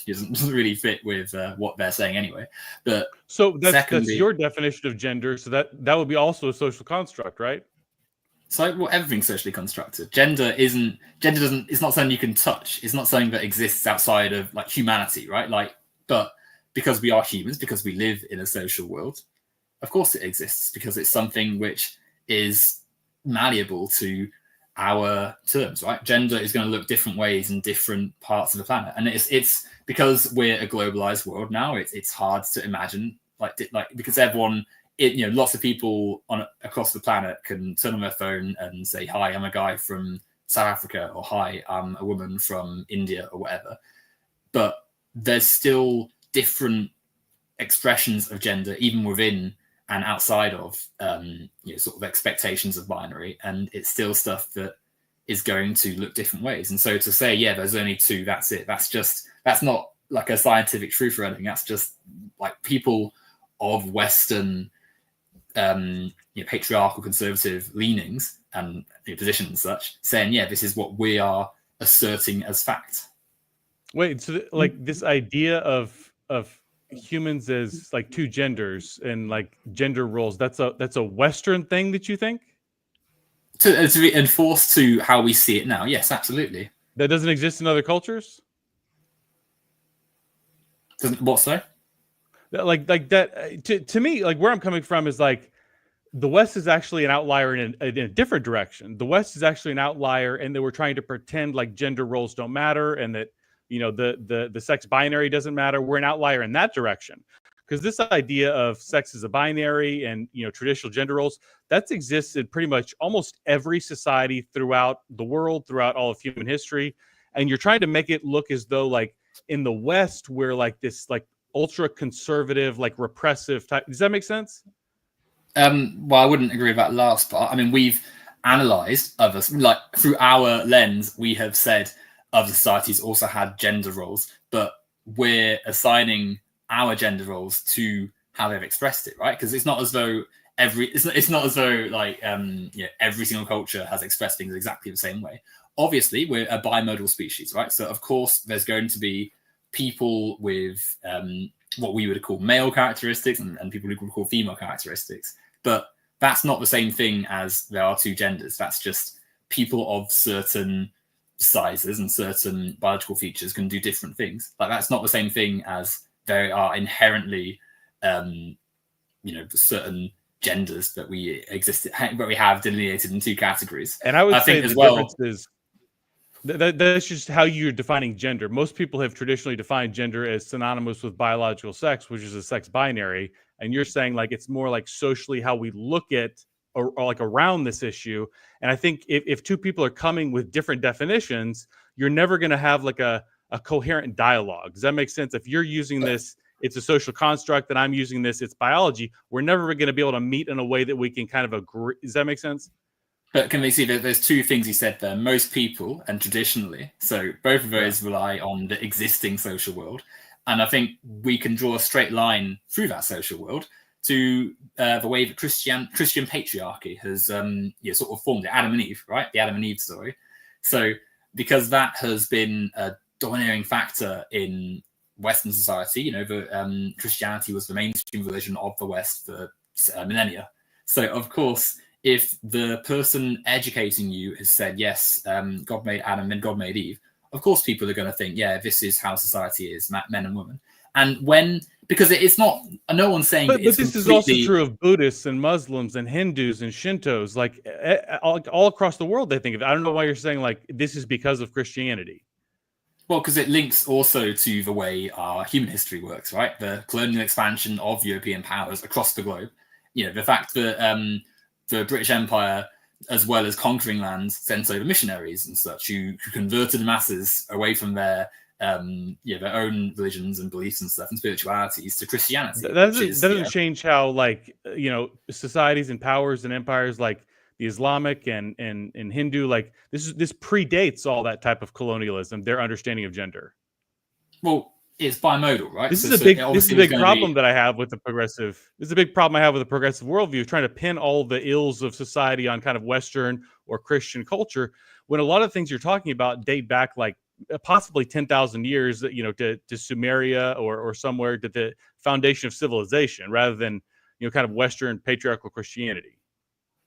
it doesn't really fit with what they're saying anyway. But so that's your definition of gender. So that would be also a social construct, right? So everything's socially constructed. Gender isn't. It's not something you can touch. It's not something that exists outside of like humanity, right? But because we are humans, because we live in a social world, of course it exists, because it's something which is malleable to our terms, right? Gender is going to look different ways in different parts of the planet, and it's because we're a globalized world now. It's hard to imagine because everyone, lots of people across the planet can turn on their phone and say, "Hi, I'm a guy from South Africa," or "Hi, I'm a woman from India," or whatever. But there's still different expressions of gender, even within and outside of sort of expectations of binary, and it's still stuff that is going to look different ways. And so to say, yeah, there's only two, that's it, that's not like a scientific truth or anything. That's just like people of Western patriarchal conservative leanings and positions and such saying, yeah, this is what we are asserting as fact. Wait, so this idea of humans as like two genders and like gender roles, that's a Western thing that you think? To be enforced to how we see it now, yes, absolutely. That doesn't exist in other cultures? What, sorry? Like that to me, like where I'm coming from is like the West is actually an outlier in a different direction. The West is actually an outlier, and they were trying to pretend like gender roles don't matter and that the sex binary doesn't matter. We're an outlier in that direction, because this idea of sex as a binary and traditional gender roles, that's existed pretty much almost every society throughout the world, throughout all of human history. And you're trying to make it look as though like in the West we're like this like ultra conservative, like repressive type. Does that make sense? Well, I wouldn't agree with that last part. I mean, we've analyzed others, like through our lens, we have said other societies also had gender roles, but we're assigning our gender roles to how they've expressed it, right? Because it's not as though every single culture has expressed things exactly the same way. Obviously, we're a bimodal species, right? So of course, there's going to be people with what we would call male characteristics and people who would call female characteristics. But that's not the same thing as there are two genders. That's just people of certain sizes and certain biological features can do different things. Like that's not the same thing as there are inherently, certain genders that we have delineated in two categories. And I would say the difference is that's just how you're defining gender. Most people have traditionally defined gender as synonymous with biological sex, which is a sex binary. And you're saying like it's more like socially how we look at or like around this issue. And I think if two people are coming with different definitions, you're never going to have like a coherent dialogue. Does that make sense? If you're using this, it's a social construct, and I'm using this, it's biology. We're never going to be able to meet in a way that we can kind of agree. Does that make sense? But can we see that there's two things you said there? Most people and traditionally, so both of those rely on the existing social world. And I think we can draw a straight line through that social world to the way that Christian patriarchy has sort of formed it. Adam and Eve, right? The Adam and Eve story. So because that has been a dominating factor in Western society. You know, Christianity was the mainstream religion of the West for millennia. So, of course, if the person educating you has said, yes, God made Adam and God made Eve, of course people are going to think, yeah, this is how society is, men and women. And because it's not, no one's saying but it's this is also true of Buddhists and Muslims and Hindus and Shintos, like all across the world they think of it. I don't know why you're saying like this is because of Christianity. Well, because it links also to the way our human history works, right? The colonial expansion of European powers across the globe. You know, the fact that the British Empire, as well as conquering lands, sent over missionaries and such who converted the masses away from their their own religions and beliefs and stuff and spiritualities to Christianity. That doesn't change how, like, societies and powers and empires like the Islamic and Hindu, like this predates all that type of colonialism, their understanding of gender. Well, it's bimodal, right? This is a big problem that I have with the progressive. This is a big problem I have with the progressive worldview, trying to pin all the ills of society on kind of Western or Christian culture, when a lot of things you're talking about date back like possibly 10,000 years, to Sumeria or somewhere, to the foundation of civilization, rather than kind of Western patriarchal Christianity.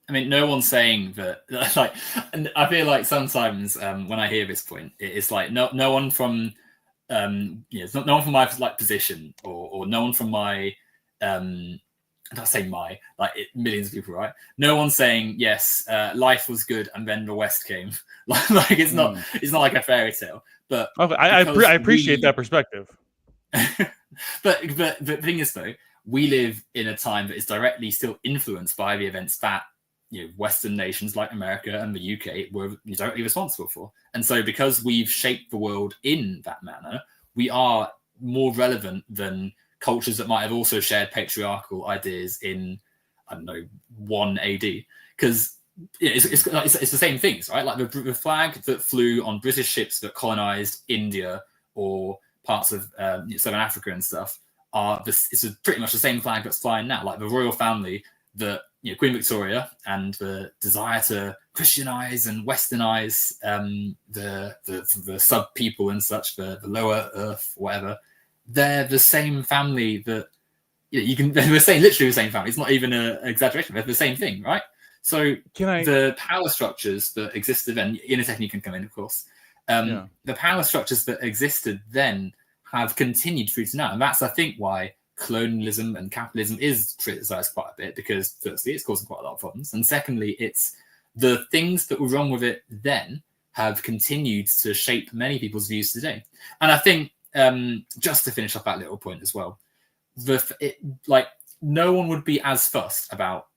I mean, no one's saying that. Like, and I feel like sometimes when I hear this point, it's like no one from no one from my like position or no one from my I don't say my, like millions of people, right? No one's saying yes, life was good and then the West came. Like it's not like a fairy tale. But I appreciate that perspective. but the thing is though, we live in a time that is directly still influenced by the events that Western nations like America and the UK were directly responsible for. And so because we've shaped the world in that manner, we are more relevant than cultures that might have also shared patriarchal ideas in, I don't know, 1 AD. Because it's the same things, right? Like the flag that flew on British ships that colonized India or parts of Southern Africa and stuff it's pretty much the same flag that's flying now. Like the royal family that Queen Victoria and the desire to Christianize and Westernize the sub people and such, the lower earth, whatever. They're the same family that they're saying literally the same family. It's not even an exaggeration. They're the same thing, right? So the power structures that existed then, inner technique can come in, of course. The power structures that existed then have continued through to now. And that's, I think, why colonialism and capitalism is criticized quite a bit, because firstly, it's causing quite a lot of problems. And secondly, it's the things that were wrong with it then have continued to shape many people's views today. And I think, just to finish off that little point as well, no one would be as fussed about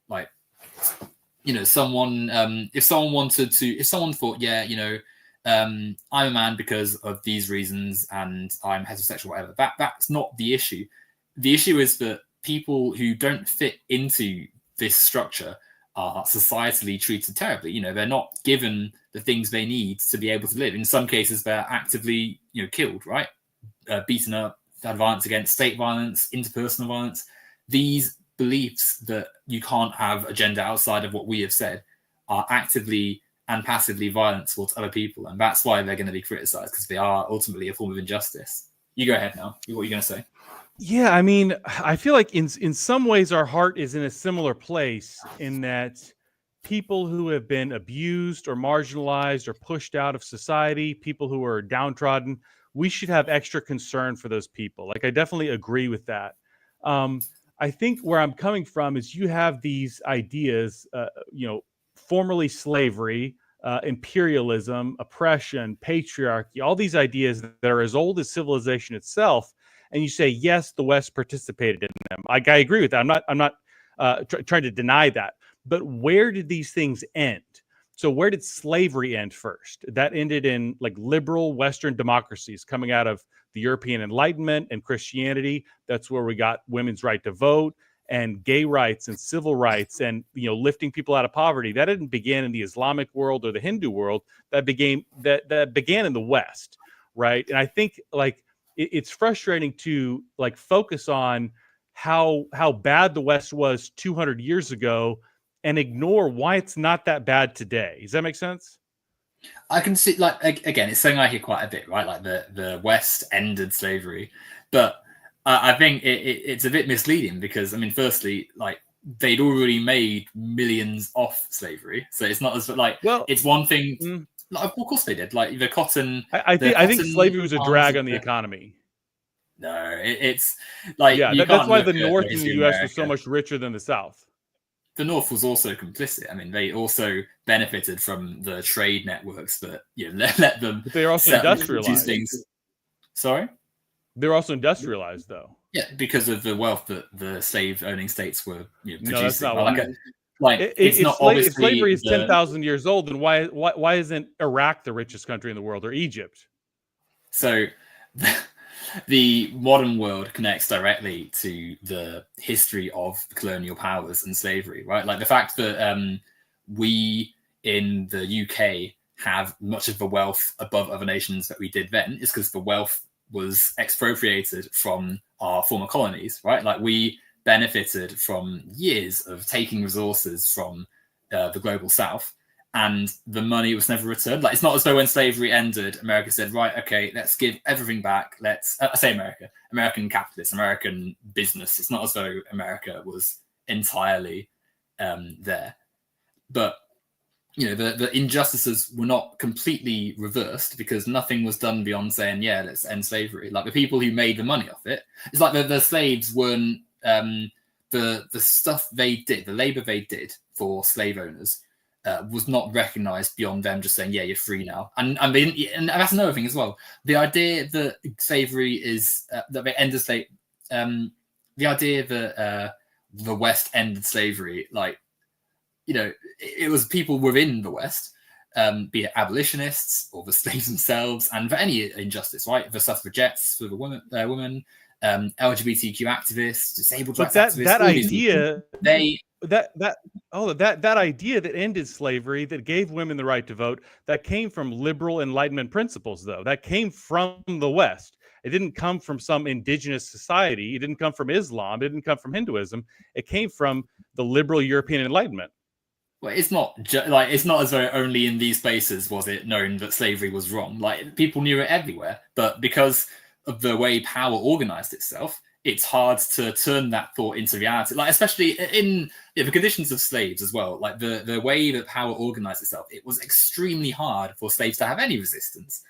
someone if someone thought, I'm a man because of these reasons and I'm heterosexual, whatever. That's not the issue. The issue is that people who don't fit into this structure are societally treated terribly. They're not given the things they need to be able to live. In some cases, they're actively, killed, right? Beaten up, had violence against, state violence, interpersonal violence. These beliefs that you can't have a gender outside of what we have said are actively and passively violent towards other people. And that's why they're going to be criticized, because they are ultimately a form of injustice. You go ahead now. What are you going to say? Yeah, I mean, I feel like in some ways our heart is in a similar place, in that people who have been abused or marginalized or pushed out of society, people who are downtrodden, we should have extra concern for those people. Like, I definitely agree with that. I think where I'm coming from is you have these ideas, formerly slavery, imperialism, oppression, patriarchy, all these ideas that are as old as civilization itself. And you say, yes, the West participated in them. I agree with that. I'm not trying to deny that. But where did these things end? So where did slavery end first? That ended in like liberal Western democracies coming out of the European Enlightenment and Christianity. That's where we got women's right to vote and gay rights and civil rights and lifting people out of poverty. That didn't begin in the Islamic world or the Hindu world. That began in the West, right? And I think it's frustrating to focus on how bad the West was 200 years ago and ignore why it's not that bad today. Does that make sense? I can see, again, it's something I hear quite a bit, right? Like the West ended slavery. But I think it's a bit misleading because, I mean, firstly, like they'd already made millions off slavery, so it's not as like it's one thing. Like, of course they did. Like the cotton. I think slavery was a drag on the economy. No, it's like that's why the North at in the U.S. was so much richer than the South. The North was also complicit. I mean, they also benefited from the trade networks that let them. But they're also industrialized. Things. Sorry, they're also industrialized, though. Yeah, because of the wealth that the slave-owning states were producing. No, that's not it's not obviously. If slavery is 10,000 years old, then why isn't Iraq the richest country in the world, or Egypt? So, the modern world connects directly to the history of colonial powers and slavery, right? Like the fact that we in the UK have much of the wealth above other nations that we did then is because the wealth was expropriated from our former colonies, right? Like we benefited from years of taking resources from the global South, and the money was never returned. Like it's not as though when slavery ended, America said, right, okay, let's give everything back. Let's I say American capitalists, American business. It's not as though America was entirely there, but the injustices were not completely reversed because nothing was done beyond saying, yeah, let's end slavery. Like the people who made the money off it, it's like the slaves weren't the stuff they did, the labor they did for slave owners was not recognized beyond them just saying, yeah, you're free now. And that's another thing as well. The idea that slavery is that they ended slave, the idea that the West ended slavery, like, it was people within the West, be it abolitionists or the slaves themselves, and for any injustice, right? The suffragettes, for the women, LGBTQ activists, disabled rights activists. That idea, that idea that ended slavery, that gave women the right to vote, that came from liberal Enlightenment principles, though. That came from the West. It didn't come from some indigenous society. It didn't come from Islam. It didn't come from Hinduism. It came from the liberal European Enlightenment. Well, it's not it's not as though only in these places was it known that slavery was wrong. Like people knew it everywhere, but because of the way power organized itself, it's hard to turn that thought into reality. Like especially in the conditions of slaves as well. Like the way that power organized itself, it was extremely hard for slaves to have any resistance.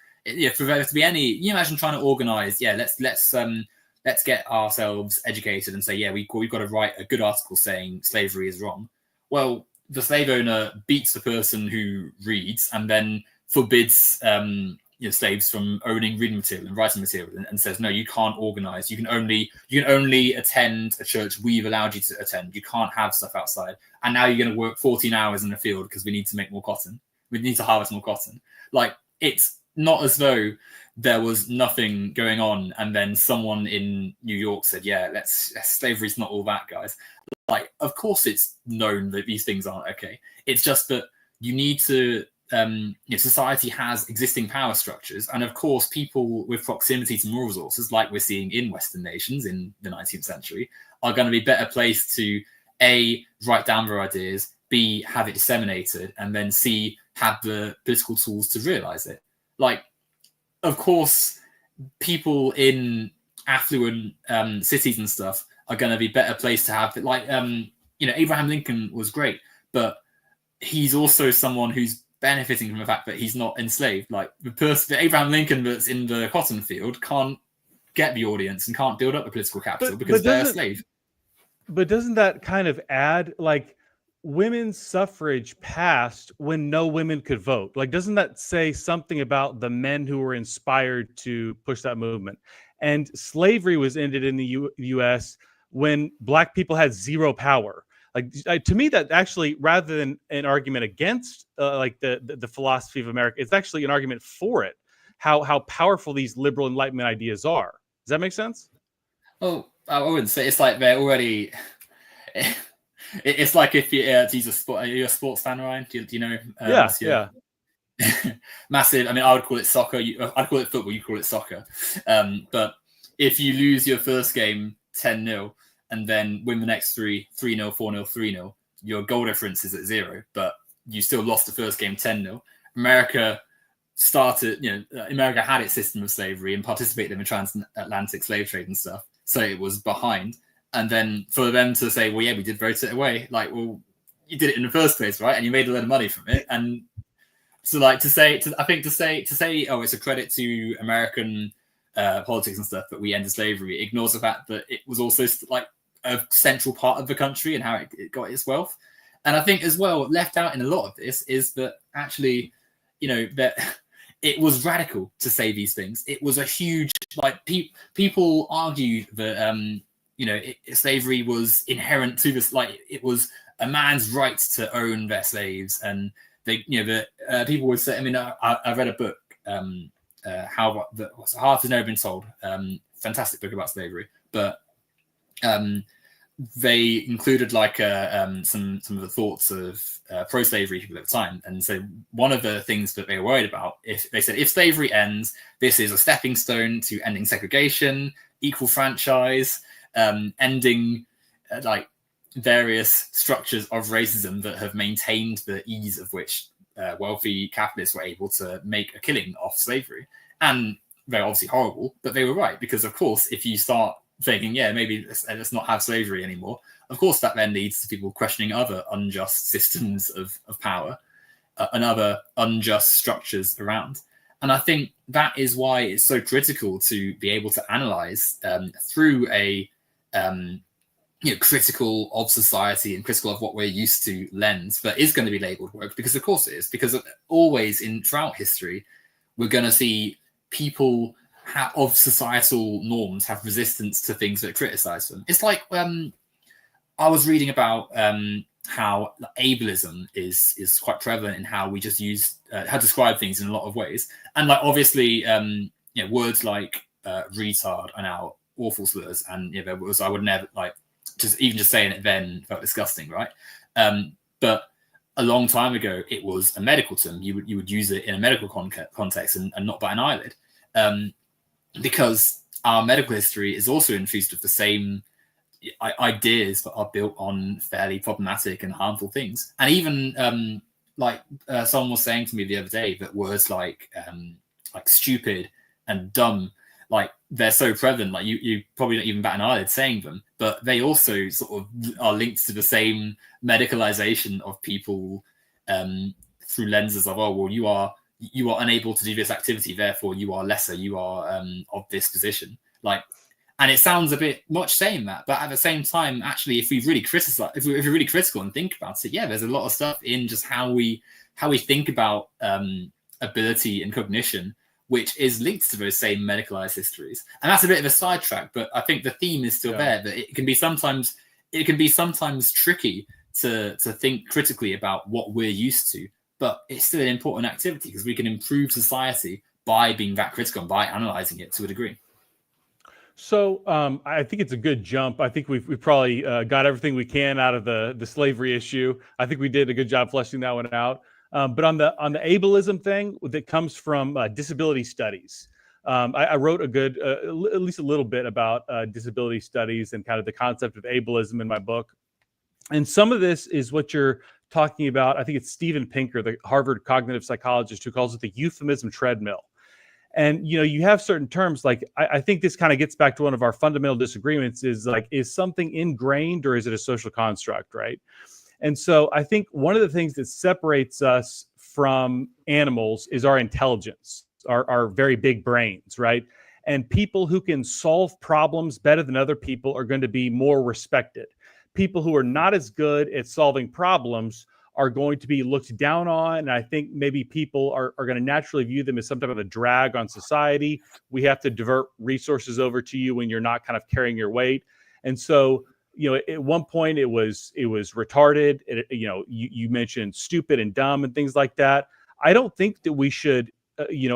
For there to be any, you imagine trying to organize. Yeah, let's get ourselves educated and say, yeah, we've got to write a good article saying slavery is wrong. Well, the slave owner beats the person who reads and then forbids slaves from owning reading material and writing material and says, no, you can't organize. You can only attend a church we've allowed you to attend. You can't have stuff outside. And now you're going to work 14 hours in the field because we need to make more cotton. We need to harvest more cotton. Like it's not as though there was nothing going on and then someone in New York said, yeah, slavery's not all that, guys. Like, of course it's known that these things aren't okay. It's just that you need to, society has existing power structures. And of course, people with proximity to more resources, like we're seeing in Western nations in the 19th century, are going to be better placed to A, write down their ideas, B, have it disseminated, and then C, have the political tools to realize it. Like, of course, people in affluent cities and stuff are going to be better placed to have it. Like, Abraham Lincoln was great, but he's also someone who's benefiting from the fact that he's not enslaved. Like the Abraham Lincoln that's in the cotton field can't get the audience and can't build up a political capital because they're a slave. But doesn't that kind of add, like, women's suffrage passed when no women could vote? Like, doesn't that say something about the men who were inspired to push that movement? And slavery was ended in the U.S. when Black people had zero power. Like, to me, that actually, rather than an argument against the philosophy of America, it's actually an argument for it. How powerful these liberal Enlightenment ideas are. Does that make sense? Oh, I wouldn't say it's like they're already. It's like if you're a sports fan, Ryan. Do you know? Yeah. Massive. I mean, I would call it soccer. I'd call it football. You call it soccer. But if you lose your first game 10-0 and then win the next 3-0, 4-0, 3-0, your goal difference is at 0, but you still lost the first game 10-0. America started, America had its system of slavery and participated in the transatlantic slave trade and stuff, so it was behind. And then for them to say, well, yeah, we did vote it away, like, well, you did it in the first place, right? And you made a lot of money from it. And so, like, to say, oh, it's a credit to American politics and stuff that we ended slavery, ignores the fact that it was also like a central part of the country and how it got its wealth. And I think as well, left out in a lot of this is that actually, that it was radical to say these things. It was a huge, like, people argue that, slavery was inherent to this, like, it was a man's right to own their slaves. And they, people would say, I mean, I read a book, what's Half Has Never Been Told, fantastic book about slavery, but they included like some of the thoughts of pro-slavery people at the time. And so one of the things that they were worried about, if slavery ends, this is a stepping stone to ending segregation, equal franchise, ending like various structures of racism that have maintained the ease of which wealthy capitalists were able to make a killing off slavery. And they're obviously horrible, but they were right, because of course, if you start thinking, yeah, maybe let's not have slavery anymore, of course that then leads to people questioning other unjust systems of power and other unjust structures around. And I think that is why it's so critical to be able to analyze through a critical of society and critical of what we're used to lens that is going to be labeled woke, because of course it is, because always throughout history we're going to see people of societal norms have resistance to things that criticize them. It's like I was reading about how ableism is quite prevalent in how we just use how to describe things in a lot of ways, and like obviously words like retard are now awful slurs, and I would never, like, just saying it then felt disgusting, right? But a long time ago it was a medical term. You would use it in a medical context and not bat an eyelid, because our medical history is also infused with the same ideas that are built on fairly problematic and harmful things. And even someone was saying to me the other day that words like stupid and dumb, like, they're so prevalent, like you probably don't even bat an eyelid saying them, but they also sort of are linked to the same medicalization of people through lenses of, oh, well, you are unable to do this activity, therefore you are lesser, you are of this position. Like, and it sounds a bit much saying that, but at the same time, actually, if we're really critical and think about it, yeah, there's a lot of stuff in just how we think about ability and cognition, which is linked to those same medicalized histories. And that's a bit of a sidetrack, but I think the theme is still there, that it can be sometimes tricky to think critically about what we're used to, but it's still an important activity because we can improve society by being that critical and by analyzing it to a degree. So I think it's a good jump. I think we've probably got everything we can out of the slavery issue. I think we did a good job fleshing that one out. But on the ableism thing that comes from disability studies, I wrote at least a little bit about disability studies and kind of the concept of ableism in my book. And some of this is what you're talking about. I think it's Steven Pinker, the Harvard cognitive psychologist, who calls it the euphemism treadmill. And, you have certain terms, like, I think this kind of gets back to one of our fundamental disagreements is something ingrained or is it a social construct, right? And so I think one of the things that separates us from animals is our intelligence, our very big brains, right? And people who can solve problems better than other people are going to be more respected. People who are not as good at solving problems are going to be looked down on. And I think maybe people are going to naturally view them as some type of a drag on society. We have to divert resources over to you when you're not kind of carrying your weight. And so, at one point it was retarded. You mentioned stupid and dumb and things like that. I don't think that we should,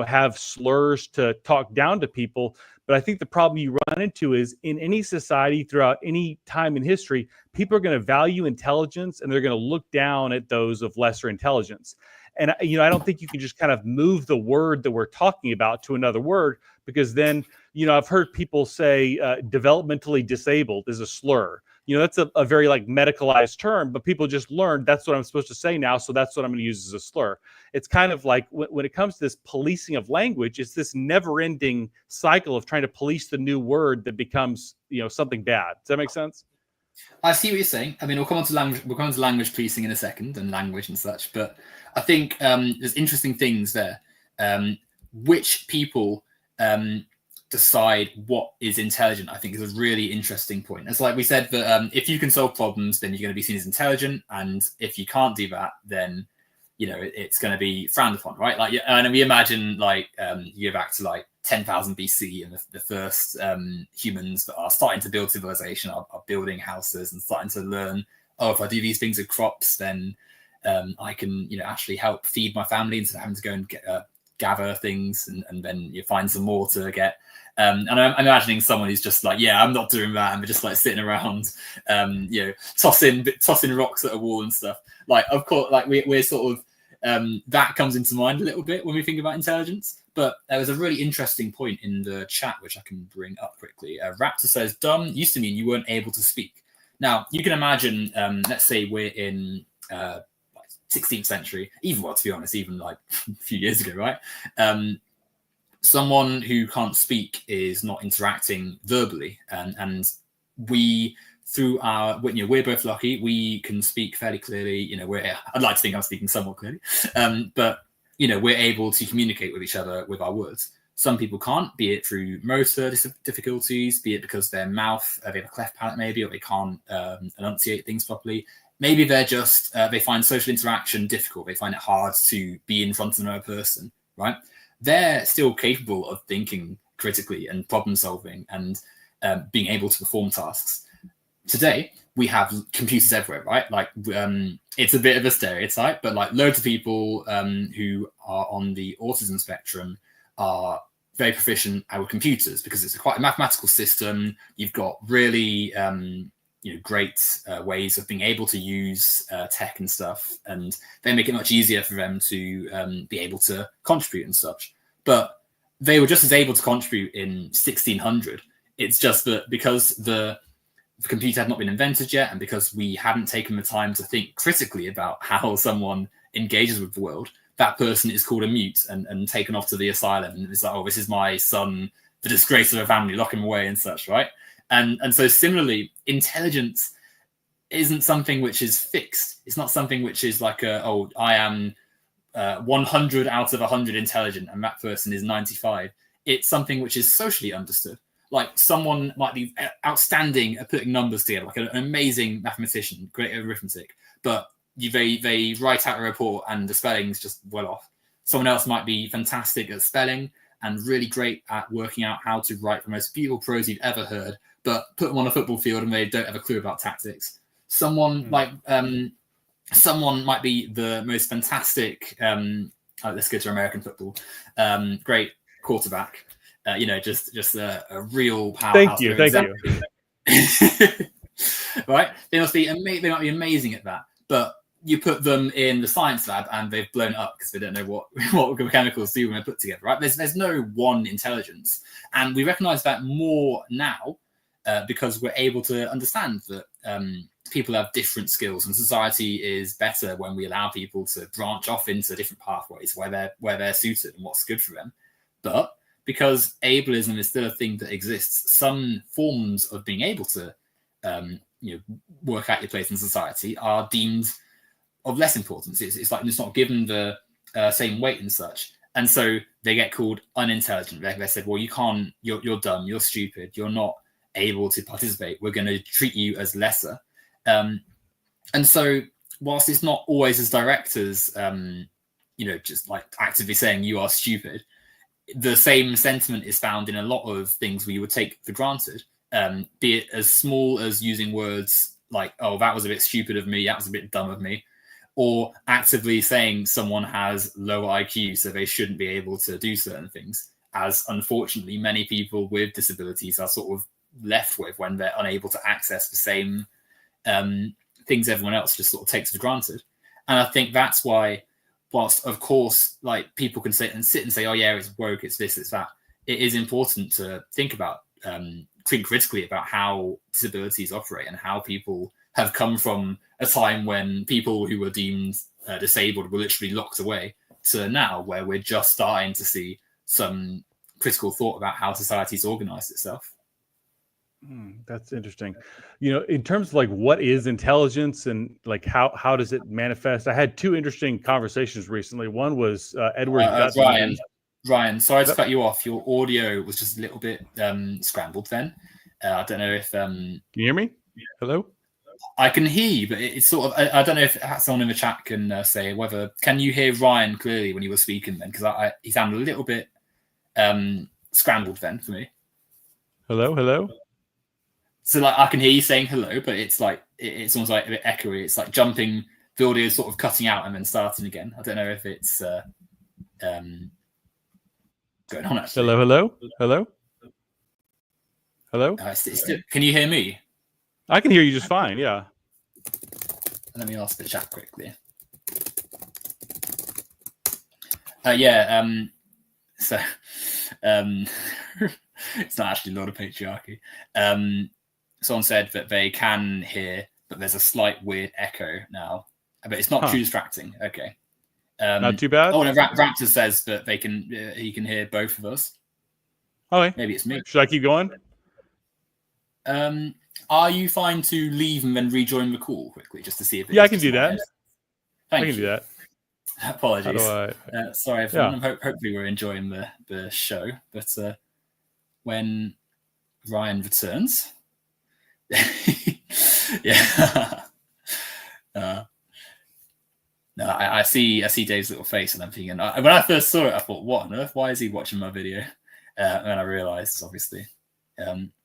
have slurs to talk down to people. But I think the problem you run into is in any society throughout any time in history, people are going to value intelligence and they're going to look down at those of lesser intelligence. And, I don't think you can just kind of move the word that we're talking about to another word, because then, I've heard people say developmentally disabled is a slur. That's a very like medicalized term, but people just learned that's what I'm supposed to say now, so that's what I'm going to use as a slur. It's kind of like when it comes to this policing of language, it's this never-ending cycle of trying to police the new word that becomes something bad. Does that make sense? I see what you're saying. I mean, we'll come on to language. We'll come on to language policing in a second, and language and such. But I think there's interesting things there. Which people decide what is intelligent, I think, is a really interesting point. It's like we said that if you can solve problems, then you're going to be seen as intelligent, and if you can't do that, then it's going to be frowned upon, right? Like, and we imagine like you go back to like 10,000 BC, and the first humans that are starting to build civilization are building houses and starting to learn, oh, if I do these things with crops, then I can actually help feed my family instead of having to go and gather things and then you find some more to get. And I'm imagining someone who's just like, yeah, I'm not doing that, and we're just like sitting around, tossing rocks at a wall and stuff. Like, of course, like we're sort of that comes into mind a little bit when we think about intelligence. But there was a really interesting point in the chat which I can bring up quickly. Raptor says, "Dumb used to mean you weren't able to speak." Now you can imagine, let's say we're in 16th century, to be honest, even like a few years ago, right? Someone who can't speak is not interacting verbally, and we, through our, we're both lucky. We can speak fairly clearly. I'd like to think I'm speaking somewhat clearly, but we're able to communicate with each other with our words. Some people can't, be it through motor difficulties, be it because their mouth, they have a cleft palate maybe, or they can't enunciate things properly. Maybe they're just, they find social interaction difficult. They find it hard to be in front of another person, right? They're still capable of thinking critically and problem solving and being able to perform tasks. Today, we have computers everywhere, right? Like, it's a bit of a stereotype, but like loads of people who are on the autism spectrum are very proficient with computers because it's quite a mathematical system. You've got really great ways of being able to use tech and stuff, and they make it much easier for them to be able to contribute and such. But they were just as able to contribute in 1600. It's just that because the computer had not been invented yet, and because we hadn't taken the time to think critically about how someone engages with the world, that person is called a mute and taken off to the asylum. And it's like, oh, this is my son, the disgrace of a family, lock him away and such, right? And so similarly, intelligence isn't something which is fixed. It's not something which is like I am 100 out of 100 intelligent and that person is 95. It's something which is socially understood. Like, someone might be outstanding at putting numbers together, like an amazing mathematician, great at arithmetic, but they write out a report and the spelling's just well off. Someone else might be fantastic at spelling and really great at working out how to write the most beautiful prose you've ever heard, but put them on a football field and they don't have a clue about tactics. Someone might be the most fantastic, let's go to American football, great quarterback, just a real powerhouse. Thank you. Right? They might be amazing at that, but you put them in the science lab and they've blown it up because they don't know what chemicals do when they're put together, right? There's no one intelligence. And we recognize that more now because we're able to understand that people have different skills, and society is better when we allow people to branch off into different pathways where they're suited and what's good for them. But because ableism is still a thing that exists, some forms of being able to work out your place in society are deemed of less importance. It's like it's not given the same weight and such, and so they get called unintelligent. They said, well, you can't, you're dumb, you're stupid, you're not able to participate, we're going to treat you as lesser. And so whilst it's not always as direct as just like actively saying you are stupid, the same sentiment is found in a lot of things we would take for granted, be it as small as using words like, oh, that was a bit stupid of me, that was a bit dumb of me, or actively saying someone has lower IQ, so they shouldn't be able to do certain things, as unfortunately many people with disabilities are sort of left with when they're unable to access the same things everyone else just sort of takes for granted. And I think that's why, whilst of course like people can sit and say, oh yeah, it's woke, it's this, it's that, it is important to think about think critically about how disabilities operate and how people have come from a time when people who were deemed disabled were literally locked away to now where we're just starting to see some critical thought about how society's organized itself. That's interesting. In terms of like what is intelligence and like how does it manifest? I had two interesting conversations recently. One was Edward Gutman. Ryan, sorry to cut you off. Your audio was just a little bit scrambled then. I don't know if... Can you hear me? Hello? I can hear you, but it's sort of... I don't know if someone in the chat can say whether... Can you hear Ryan clearly when you were speaking then? Because he sounded a little bit scrambled then for me. Hello? So like I can hear you saying hello, but it's like it's almost like a bit echoey. It's like jumping, the audio is sort of cutting out and then starting again. I don't know if it's going on actually. Hello. Can you hear me? I can hear you just fine. Yeah. Let me ask the chat quickly. So it's not actually Lord of Patriarchy. Someone said that they can hear, but there's a slight weird echo now. But it's not too distracting. Okay. Not too bad. Oh, no, Raptor says that he can hear both of us. Okay. Maybe it's me. Should I keep going? Are you fine to leave and then rejoin the call quickly just to see if? I can do that. Thank you. I can do that. Apologies. Sorry, everyone. Yeah. Hopefully we're enjoying the show. But when Ryan returns, yeah. No, I see Dave's little face and I'm thinking. When I first saw it, I thought, "What on earth? Why is he watching my video?" And then I realised, obviously,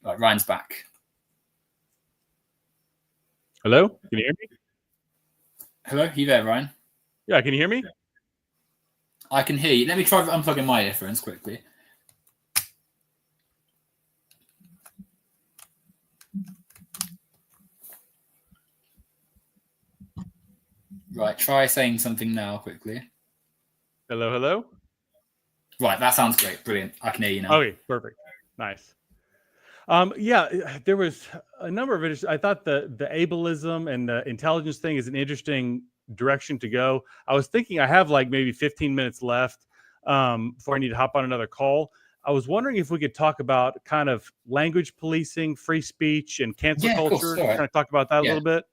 Ryan's back. Hello, can you hear me? Hello, you there, Ryan? Yeah, can you hear me? I can hear you. Let me try unplugging my earphones quickly. Right, try saying something now quickly. Hello? Right, that sounds great. Brilliant. I can hear you now. Okay, perfect. Nice. There was a number of it. I thought the ableism and the intelligence thing is an interesting direction to go. I was thinking I have like maybe 15 minutes left before I need to hop on another call. I was wondering if we could talk about kind of language policing, free speech, and cancel culture. Kind of talk about that a little bit.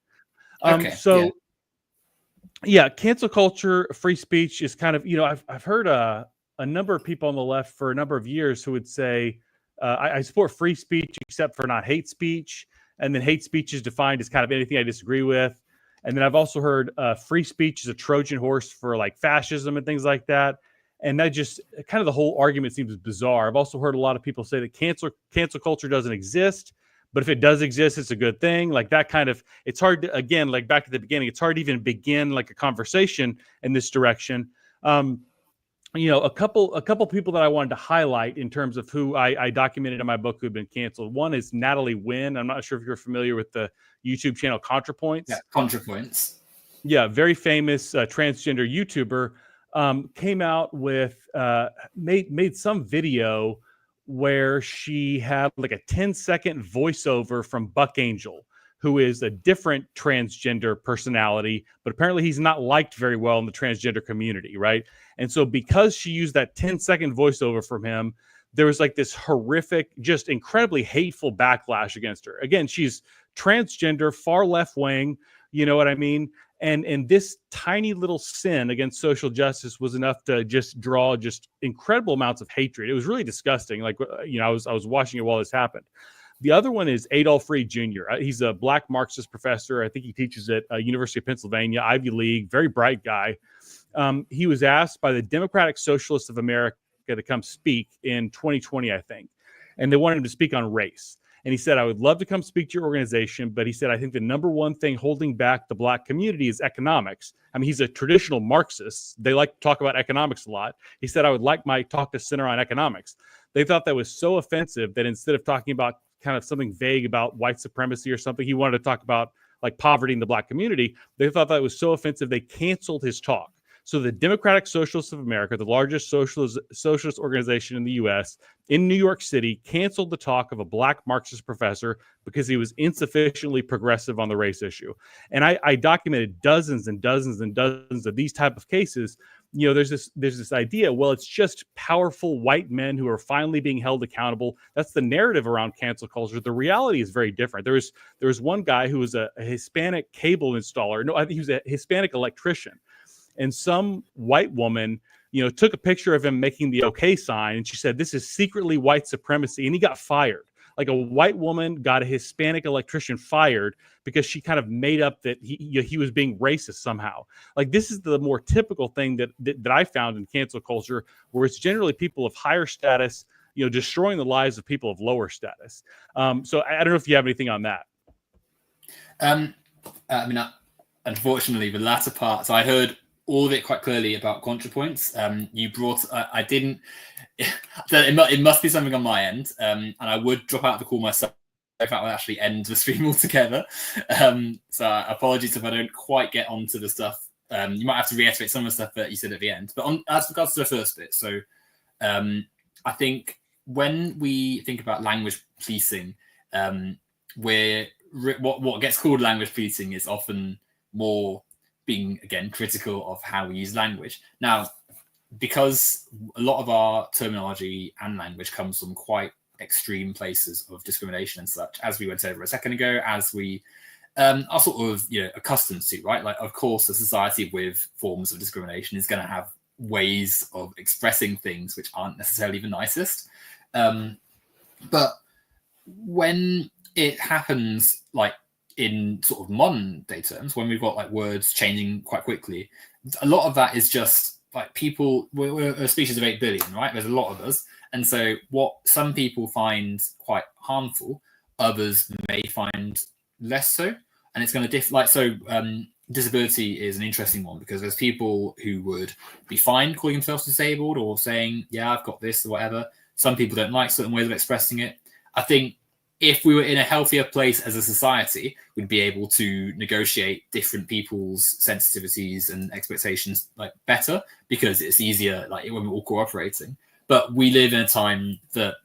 Cancel culture, free speech is kind of, I've heard a number of people on the left for a number of years who would say, I support free speech except for not hate speech. And then hate speech is defined as kind of anything I disagree with. And then I've also heard free speech is a Trojan horse for like fascism and things like that. And that just kind of the whole argument seems bizarre. I've also heard a lot of people say that cancel culture doesn't exist, but if it does exist, it's a good thing. Like that kind of, it's hard to, again, like back at the beginning, it's hard to even begin like a conversation in this direction. A couple people that I wanted to highlight in terms of who I documented in my book who've been canceled. One is Natalie Wynn. I'm not sure if you're familiar with the YouTube channel ContraPoints. Yeah, ContraPoints. Yeah, very famous transgender YouTuber. Came out with made some video where she had like a 10-second voiceover from Buck Angel, who is a different transgender personality, but apparently he's not liked very well in the transgender community, right? And so because she used that 10-second voiceover from him, there was like this horrific, just incredibly hateful backlash against her. Again, she's transgender, far left-wing, you know what I mean? And this tiny little sin against social justice was enough to just draw just incredible amounts of hatred. It was really disgusting. Like, I was watching it while this happened. The other one is Adolph Reed Jr. He's a black Marxist professor. I think he teaches at University of Pennsylvania, Ivy League, very bright guy. He was asked by the Democratic Socialists of America to come speak in 2020, I think. And they wanted him to speak on race. And he said, I would love to come speak to your organization. But he said, I think the number one thing holding back the black community is economics. I mean, he's a traditional Marxist. They like to talk about economics a lot. He said, I would like my talk to center on economics. They thought that was so offensive that instead of talking about kind of something vague about white supremacy or something, he wanted to talk about like poverty in the black community. They thought that was so offensive, they canceled his talk. So the Democratic Socialists of America, the largest socialist organization in the U.S., in New York City, canceled the talk of a black Marxist professor because he was insufficiently progressive on the race issue. And I documented dozens and dozens and dozens of these type of cases. You know, there's this idea, well, it's just powerful white men who are finally being held accountable. That's the narrative around cancel culture. The reality is very different. There was one guy who was a Hispanic cable installer. No, I think he was a Hispanic electrician. And some white woman, you know, took a picture of him making the OK sign, and she said, "This is secretly white supremacy," and he got fired. Like, a white woman got a Hispanic electrician fired because she kind of made up that he was being racist somehow. Like, this is the more typical thing that I found in cancel culture, where it's generally people of higher status, you know, destroying the lives of people of lower status. So I don't know if you have anything on that. I mean, unfortunately, the latter part. So I heard all of it quite clearly about ContraPoints. You brought, I didn't. It must be something on my end, and I would drop out of the call myself if that would actually end the stream altogether. So apologies if I don't quite get onto the stuff. You might have to reiterate some of the stuff that you said at the end. But as regards to the first bit, so I think when we think about language policing, what gets called language policing is often more being, again, critical of how we use language. Now, because a lot of our terminology and language comes from quite extreme places of discrimination and such, as we went over a second ago, as we are sort of, you know, accustomed to, right? Like, of course, a society with forms of discrimination is going to have ways of expressing things which aren't necessarily the nicest. But when it happens, like, in sort of modern day terms, when we've got like words changing quite quickly, a lot of that is just like people, we're a species of 8 billion, right? There's a lot of us. And so what some people find quite harmful, others may find less so. And it's going to disability is an interesting one, because there's people who would be fine calling themselves disabled or saying, yeah, I've got this or whatever. Some people don't like certain ways of expressing it. I think if we were in a healthier place as a society, we'd be able to negotiate different people's sensitivities and expectations like better, because it's easier like when we're all cooperating. But we live in a time that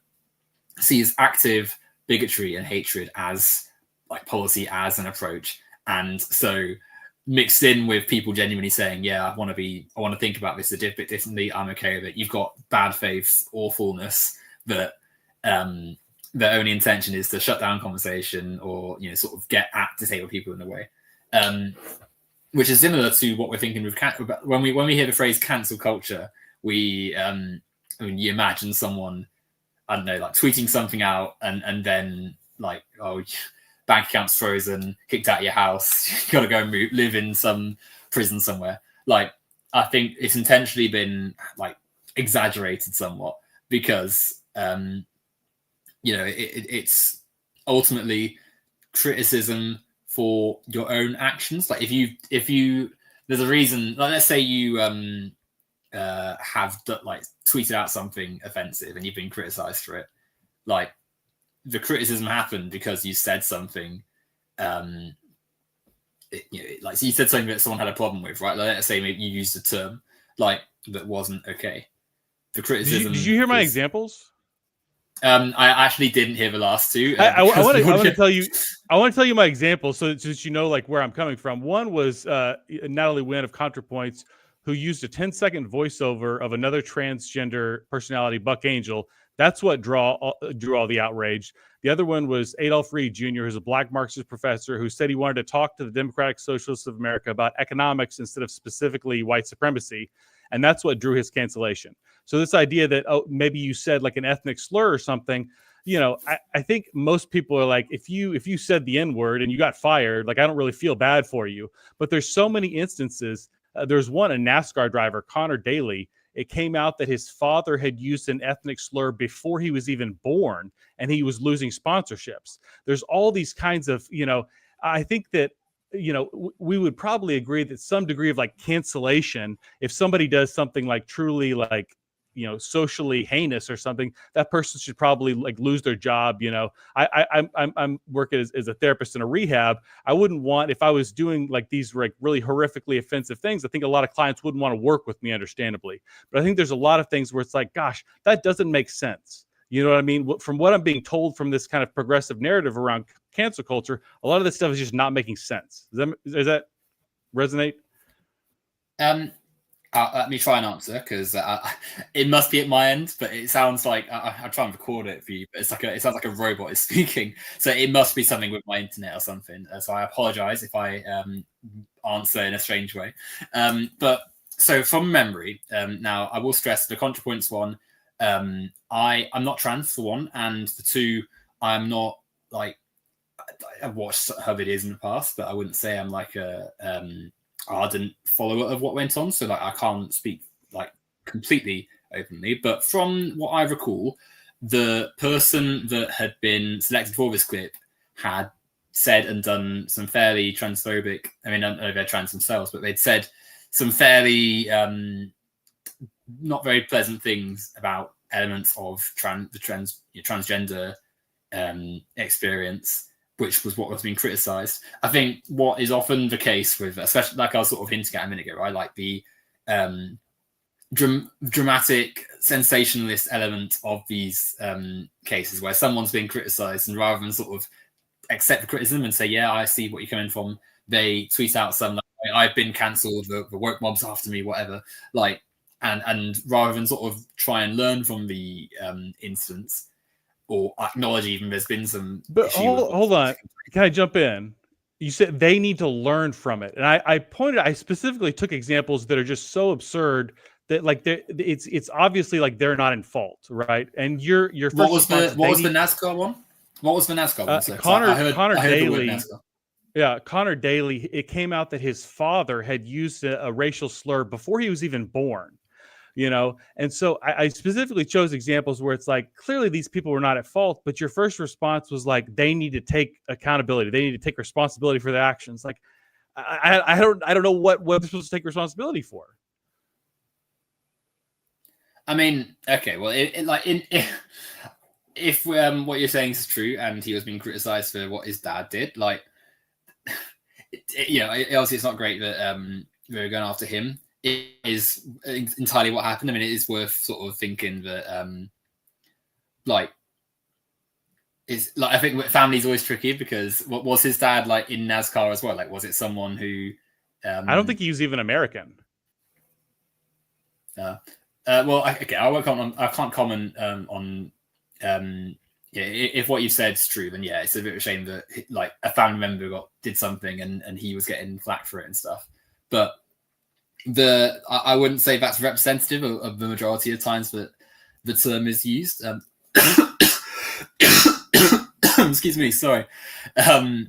sees active bigotry and hatred as like policy, as an approach. And so mixed in with people genuinely saying, yeah, I want to think about this a bit differently, I'm okay with it. You've got bad faith, awfulness that their only intention is to shut down conversation or, you know, sort of get at disabled people in a way, which is similar to what we're thinking with when we hear the phrase cancel culture. We I mean, you imagine someone, I don't know, like tweeting something out and then like, oh, bank account's frozen, kicked out of your house, you gotta go live in some prison somewhere. Like, I think it's intentionally been like exaggerated somewhat, because you know, it's ultimately criticism for your own actions. Like, if you there's a reason, like, let's say you have like tweeted out something offensive and you've been criticized for it. Like, the criticism happened because you said something, like, so you said something that someone had a problem with, right? Like, let's say maybe you used a term like that wasn't okay. The criticism. Did you hear my examples? I actually didn't hear the last two. I want to tell you. I want to tell you my example, so that you know, like, where I'm coming from. One was Natalie Wynn of ContraPoints, who used a 10-second voiceover of another transgender personality, Buck Angel. That's what drew all the outrage. The other one was Adolph Reed Jr., who's a black Marxist professor, who said he wanted to talk to the Democratic Socialists of America about economics instead of specifically white supremacy. And that's what drew his cancellation. So this idea that, oh, maybe you said like an ethnic slur or something, you know, I think most people are like, if you said the N-word and you got fired, like, I don't really feel bad for you. But there's so many instances. There's one, a NASCAR driver, Connor Daly. It came out that his father had used an ethnic slur before he was even born, and he was losing sponsorships. There's all these kinds of, you know, I think that, you know, we would probably agree that some degree of like cancellation, if somebody does something like truly like socially heinous or something, that person should probably like lose their job. I'm working as a therapist in a rehab. I wouldn't want, if I was doing like these like really horrifically offensive things, I think a lot of clients wouldn't want to work with me, understandably. But I think there's a lot of things where it's like, gosh, that doesn't make sense. You know what I mean? From what I'm being told from this kind of progressive narrative around cancel culture, a lot of this stuff is just not making sense. Does that resonate? Let me try and answer, because it must be at my end, but it sounds like I'll try and record it for you, but it sounds like a robot is speaking, so it must be something with my internet or something. So I apologize if I answer in a strange way. But so from memory, now I will stress the ContraPoints one. I'm not trans, for one, and for two, I'm not like, I've watched her videos in the past, but I wouldn't say I'm like a ardent follower of what went on. So like, I can't speak like completely openly, but from what I recall, the person that had been selected for this clip had said and done some fairly transphobic, I mean, I don't know they're trans themselves, but they'd said some fairly not very pleasant things about elements of transgender experience, which was what was being criticized. I think what is often the case with, especially like I was sort of hinting at a minute ago, right? Like the dramatic sensationalist element of these cases where someone's being criticized, and rather than sort of accept the criticism and say, yeah, I see what you're coming from, they tweet out some like, I've been cancelled, the woke mob's after me, whatever. Like, and rather than sort of try and learn from the instance, or acknowledge even there's been some. But hold on, can I jump in? You said they need to learn from it, and I specifically took examples that are just so absurd that like it's obviously like they're not in fault, right? And your first what was the NASCAR one? What was the NASCAR one? So, Connor Daly. Yeah, Connor Daly. It came out that his father had used a racial slur before he was even born. And so I specifically chose examples where it's like, clearly these people were not at fault, but your first response was like, they need to take accountability. They need to take responsibility for their actions. Like, I don't know what they're supposed to take responsibility for. I mean, okay, well, if what you're saying is true, and he was being criticized for what his dad did, like, obviously it's not great that we're going after him. It is entirely what happened. I mean, it is worth sort of thinking that, I think family's always tricky, because what was his dad like in NASCAR as well? Like, was it someone who? I don't think he was even American. Well, okay, I can't comment on. If what you said is true, then yeah, it's a bit of a shame that like a family member did something and he was getting flack for it and stuff, but. I wouldn't say that's representative of the majority of times that the term is used. Excuse me, sorry. I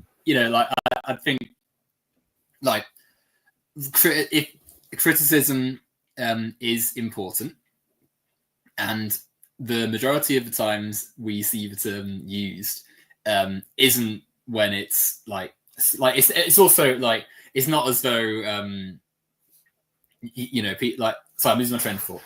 think like if criticism is important, and the majority of the times we see the term used isn't when it's like it's also like it's not as though like, so I'm losing my train of thought.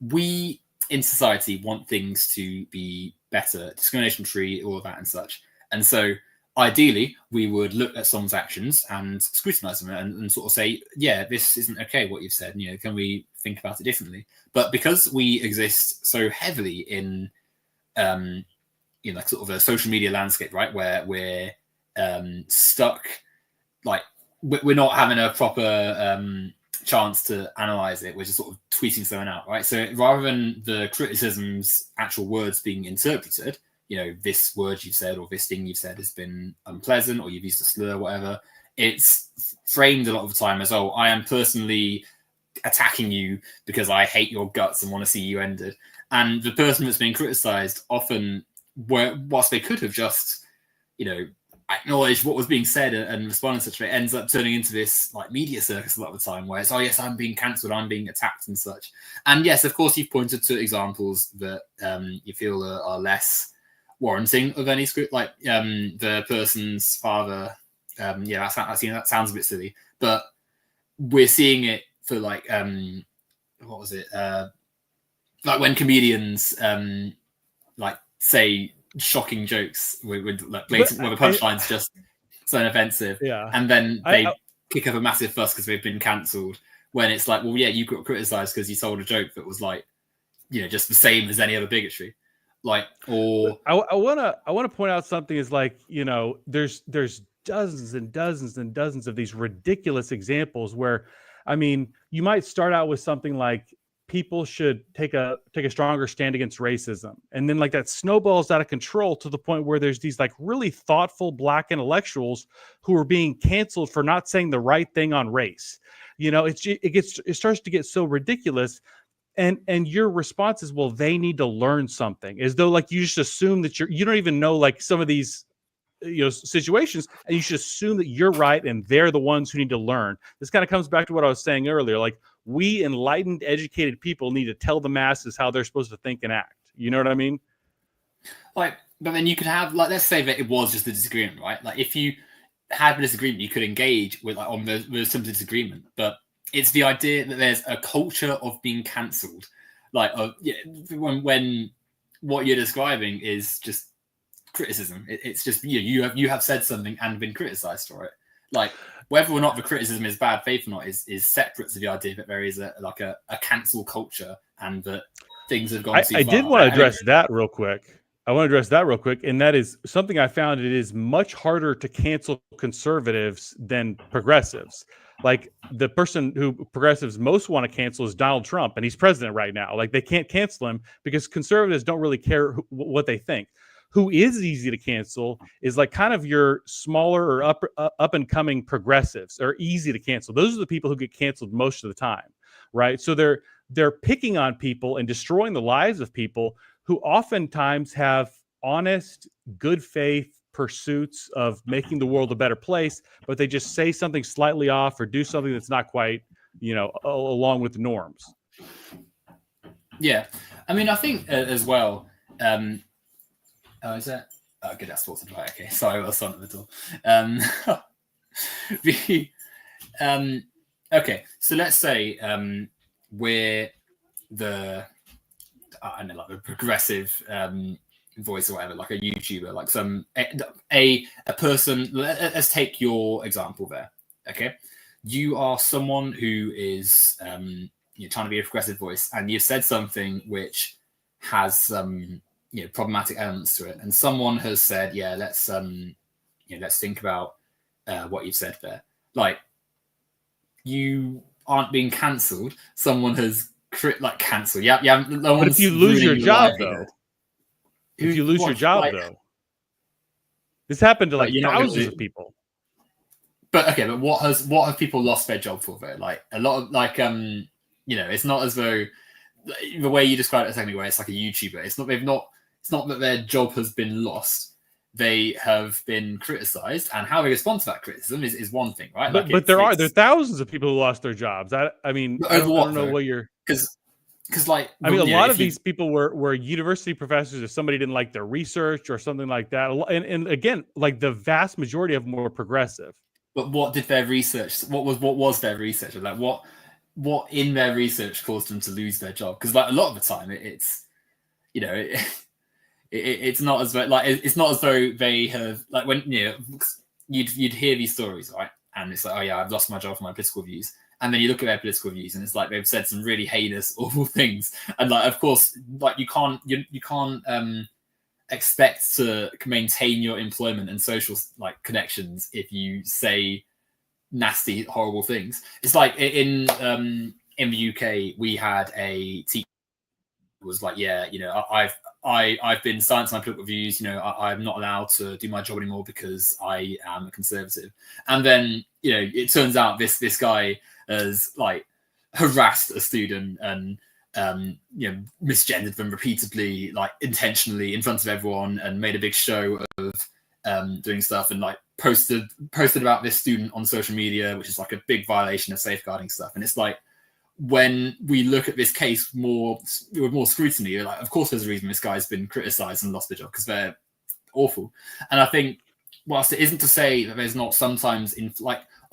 We in society want things to be better, discrimination free, all of that and such. And so ideally we would look at someone's actions and scrutinize them and sort of say, yeah, this isn't okay, what you've said, can we think about it differently? But because we exist so heavily in sort of a social media landscape, right, where we're stuck, like we're not having a proper chance to analyze it, we're just sort of tweeting something out, right? So rather than the criticism's actual words being interpreted, this word you've said or this thing you've said has been unpleasant, or you've used a slur, whatever, it's framed a lot of the time as, oh, I am personally attacking you because I hate your guts and want to see you ended. And the person that's being criticized often, whilst they could have just, acknowledged what was being said and responded to such a way, ends up turning into this like media circus a lot of the time, where it's, oh yes, I'm being cancelled, I'm being attacked and such. And yes, of course, you've pointed to examples that you feel are less warranting of any script, like the person's father. That sounds a bit silly, but we're seeing it for like what was it? like when comedians like say shocking jokes with like blatant, where the punchline's just so offensive, and then they kick up a massive fuss because they've been cancelled. When it's like, well, yeah, you got criticised because you told a joke that was like, you know, just the same as any other bigotry. Like, or I wanna point out something is like, you know, there's dozens and dozens and dozens of these ridiculous examples where, I mean, you might start out with something like people should take a stronger stand against racism, and then like that snowballs out of control to the point where there's these like really thoughtful Black intellectuals who are being canceled for not saying the right thing on race. You know, it starts to get so ridiculous. And your response is, well, they need to learn something, as though like you just assume that you don't even know like some of these, you know, situations, and you should assume that you're right and they're the ones who need to learn. This kind of comes back to what I was saying earlier. Like, we enlightened, educated people need to tell the masses how they're supposed to think and act. You know what I mean? Like, but then you could have, like, let's say that it was just a disagreement, right? Like, if you had a disagreement, you could engage with like on the some disagreement, but it's the idea that there's a culture of being cancelled. Like, when what you're describing is just criticism. It's just you have said something and been criticised for it. Like, whether or not the criticism is bad faith or not is separate to the idea that there is a cancel culture and that things have gone too far. I did want to address that real quick. And that is something I found. It is much harder to cancel conservatives than progressives. Like, the person who progressives most want to cancel is Donald Trump, and he's president right now. Like, they can't cancel him because conservatives don't really care what they think. Who is easy to cancel is like kind of your smaller or up and coming progressives are easy to cancel. Those are the people who get canceled most of the time, right? So they're picking on people and destroying the lives of people who oftentimes have honest, good faith pursuits of making the world a better place, but they just say something slightly off or do something that's not quite, you know, along with the norms. Yeah, I mean, I think as well. Oh, is that? Oh, good. That's what's about. Okay, sorry, I was on at the door. Okay, so let's say we're the I don't know, like a progressive voice or whatever, like a YouTuber, like some a person. Let's take your example there. Okay, you are someone who is you're trying to be a progressive voice, and you've said something which has some problematic elements to it, and someone has said, yeah, let's think about what you've said there. Like, you aren't being cancelled. Someone has cancelled. Yeah. No, but if you lose your job, though, this happened to like thousands of people. But okay, but what have people lost their job for though? Like, a lot of it's not as though the way you described it a second ago, it's like a YouTuber. It's not that their job has been lost. They have been criticized, and how they respond to that criticism is one thing, right? But there are thousands of people who lost their jobs. I don't know what you're because like, I mean, a lot of these people were university professors. If somebody didn't like their research or something like that, and again, like the vast majority of them were progressive. But what did their research? What was their research? Like, what in their research caused them to lose their job? Because like a lot of the time, it's it's not as though it's not as though they have like when you'd hear these stories, right? And it's like, oh yeah, I've lost my job for my political views. And then you look at their political views, and it's like they've said some really heinous, awful things. And like, of course, like you can't expect to maintain your employment and social like connections if you say nasty, horrible things. It's like in the UK, we had a teacher who was like, yeah, I've been silenced my political views. I'm not allowed to do my job anymore because I am a conservative. And then it turns out this guy has like harassed a student and misgendered them repeatedly, like intentionally in front of everyone, and made a big show of doing stuff, and like posted about this student on social media, which is like a big violation of safeguarding stuff. And it's like, when we look at this case with more scrutiny, like, of course there's a reason this guy's been criticized and lost their job, because they're awful. And I think, whilst it isn't to say that there's not sometimes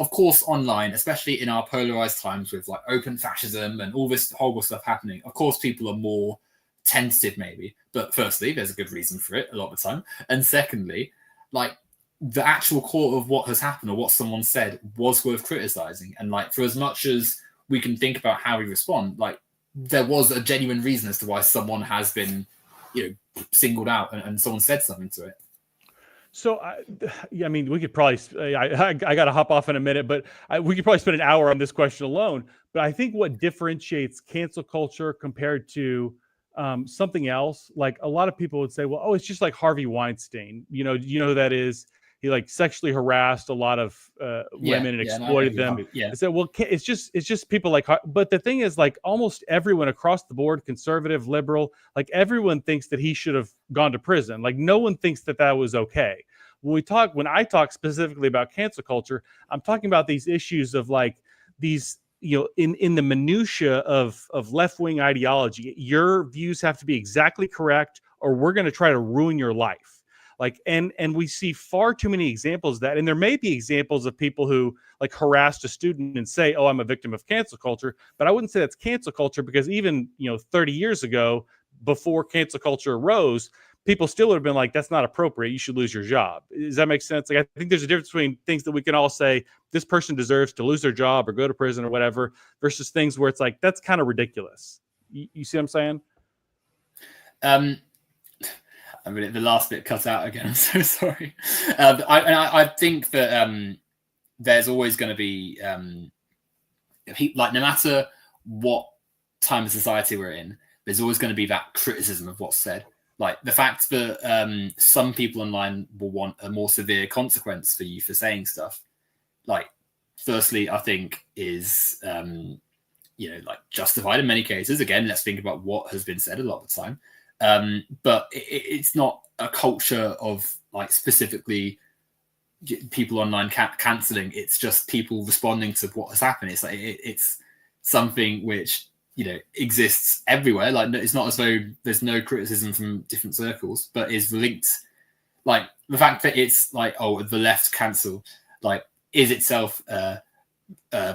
of course, online, especially in our polarized times with like open fascism and all this horrible stuff happening, of course, people are more tentative, maybe. But firstly, there's a good reason for it a lot of the time. And secondly, like the actual core of what has happened or what someone said was worth criticizing. And like for as much as we can think about how we respond, like there was a genuine reason as to why someone has been, singled out and someone said something to it. So, I mean, we could probably, I got to hop off in a minute, but we could probably spend an hour on this question alone. But I think what differentiates cancel culture compared to something else, like a lot of people would say, well, it's just like Harvey Weinstein. You know who that is? He like sexually harassed a lot of women and exploited them. Yeah. I said, well, it's just people like, but the thing is, like almost everyone across the board, conservative, liberal, like everyone thinks that he should have gone to prison. Like no one thinks that was okay. When I talk specifically about cancel culture, I'm talking about these issues of like these, in the minutia of left-wing ideology, your views have to be exactly correct, or we're going to try to ruin your life. Like, and we see far too many examples of that. And there may be examples of people who like harassed a student and say, I'm a victim of cancel culture, but I wouldn't say that's cancel culture because even, 30 years ago, before cancel culture arose, people still would have been like, that's not appropriate. You should lose your job. Does that make sense? Like, I think there's a difference between things that we can all say, this person deserves to lose their job or go to prison or whatever, versus things where it's like, that's kind of ridiculous. You see what I'm saying? I mean, the last bit cut out again. I'm so sorry. I think that there's always going to be, like, no matter what time of society we're in, there's always going to be that criticism of what's said. Like the fact that some people online will want a more severe consequence for you for saying stuff. Like, firstly, I think is, like justified in many cases. Again, let's think about what has been said a lot of the time. But it's not a culture of like specifically people online cancelling. It's just people responding to what has happened. It's like it's something which exists everywhere. Like it's not as though there's no criticism from different circles, but is linked. Like the fact that it's like the left cancel like is itself the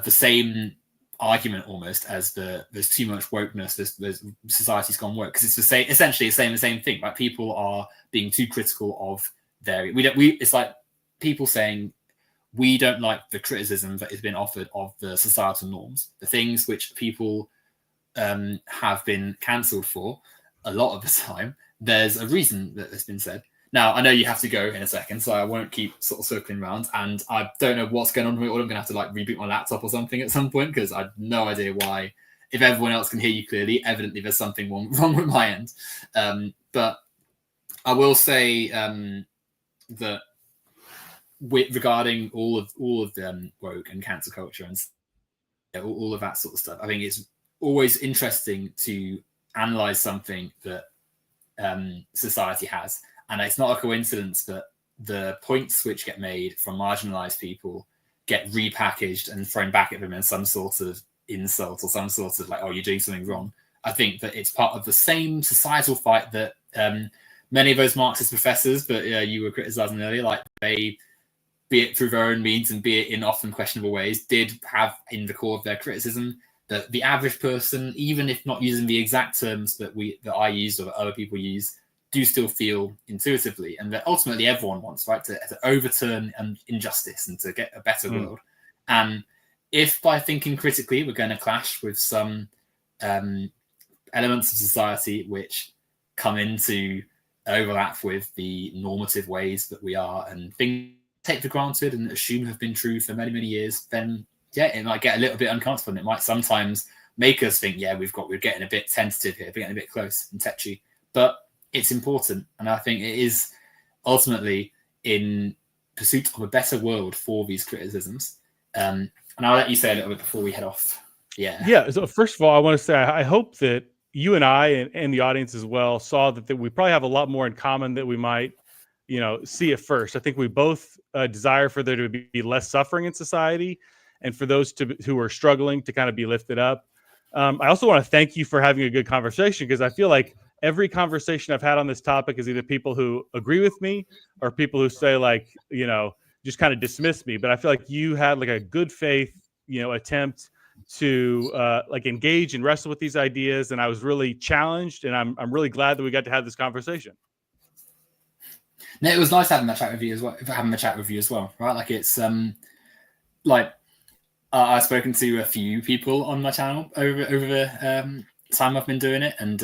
same argument almost as there's too much wokeness, there's society's gone woke, because it's essentially the same thing. Like people are being too critical of it's like people saying we don't like the criticism that has been offered of the societal norms, the things which people have been cancelled for. A lot of the time there's a reason that has been said. Now, I know you have to go in a second, so I won't keep sort of circling around. And I don't know what's going on with it, or I'm going to have to like reboot my laptop or something at some point, because I have no idea why. If everyone else can hear you clearly, evidently there's something wrong with my end. But I will say that regarding all of woke and cancel culture and all of that sort of stuff, I think it's always interesting to analyze something that society has. And it's not a coincidence that the points which get made from marginalized people get repackaged and thrown back at them in some sort of insult or some sort of like, you're doing something wrong. I think that it's part of the same societal fight that many of those Marxist professors that you were criticizing earlier, like they, be it through their own means and be it in often questionable ways, did have in the core of their criticism that the average person, even if not using the exact terms that I use or that other people use, do still feel intuitively, and that ultimately everyone wants, right, to overturn injustice and to get a better world. And if by thinking critically we're going to clash with some elements of society which come into overlap with the normative ways that we are and things take for granted and assume have been true for many, many years, then it might get a little bit uncomfortable, and it might sometimes make us think, we're getting a bit tentative here, we're getting a bit close and tetchy. But it's important, and I think it is ultimately in pursuit of a better world for these criticisms. And I'll let you say a little bit before we head off. Yeah. So first of all, I want to say I hope that you and I and the audience as well saw that we probably have a lot more in common that we might, see at first. I think we both desire for there to be less suffering in society, and for those who are struggling to kind of be lifted up. I also want to thank you for having a good conversation, because I feel like every conversation I've had on this topic is either people who agree with me or people who say like, just kind of dismissed me. But I feel like you had like a good faith, attempt to like engage and wrestle with these ideas, and I was really challenged, and I'm really glad that we got to have this conversation. No, it was nice having that chat with you as well. Having a chat with you as well, right? Like it's like I've spoken to a few people on my channel over the time I've been doing it, and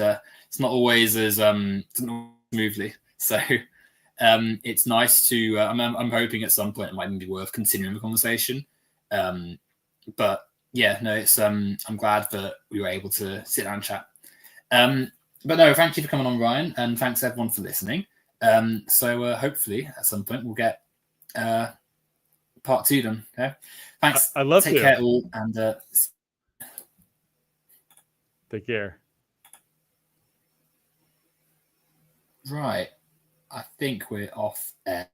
it's not always as smoothly. So it's nice to. I'm hoping at some point it might be worth continuing the conversation. But yeah, no, it's I'm glad that we were able to sit down and chat. But no, thank you for coming on, Ryan, and thanks everyone for listening. So hopefully at some point we'll get part 2 done. Okay? Thanks. I love Take to. care all, and take care. Right. I think we're off air.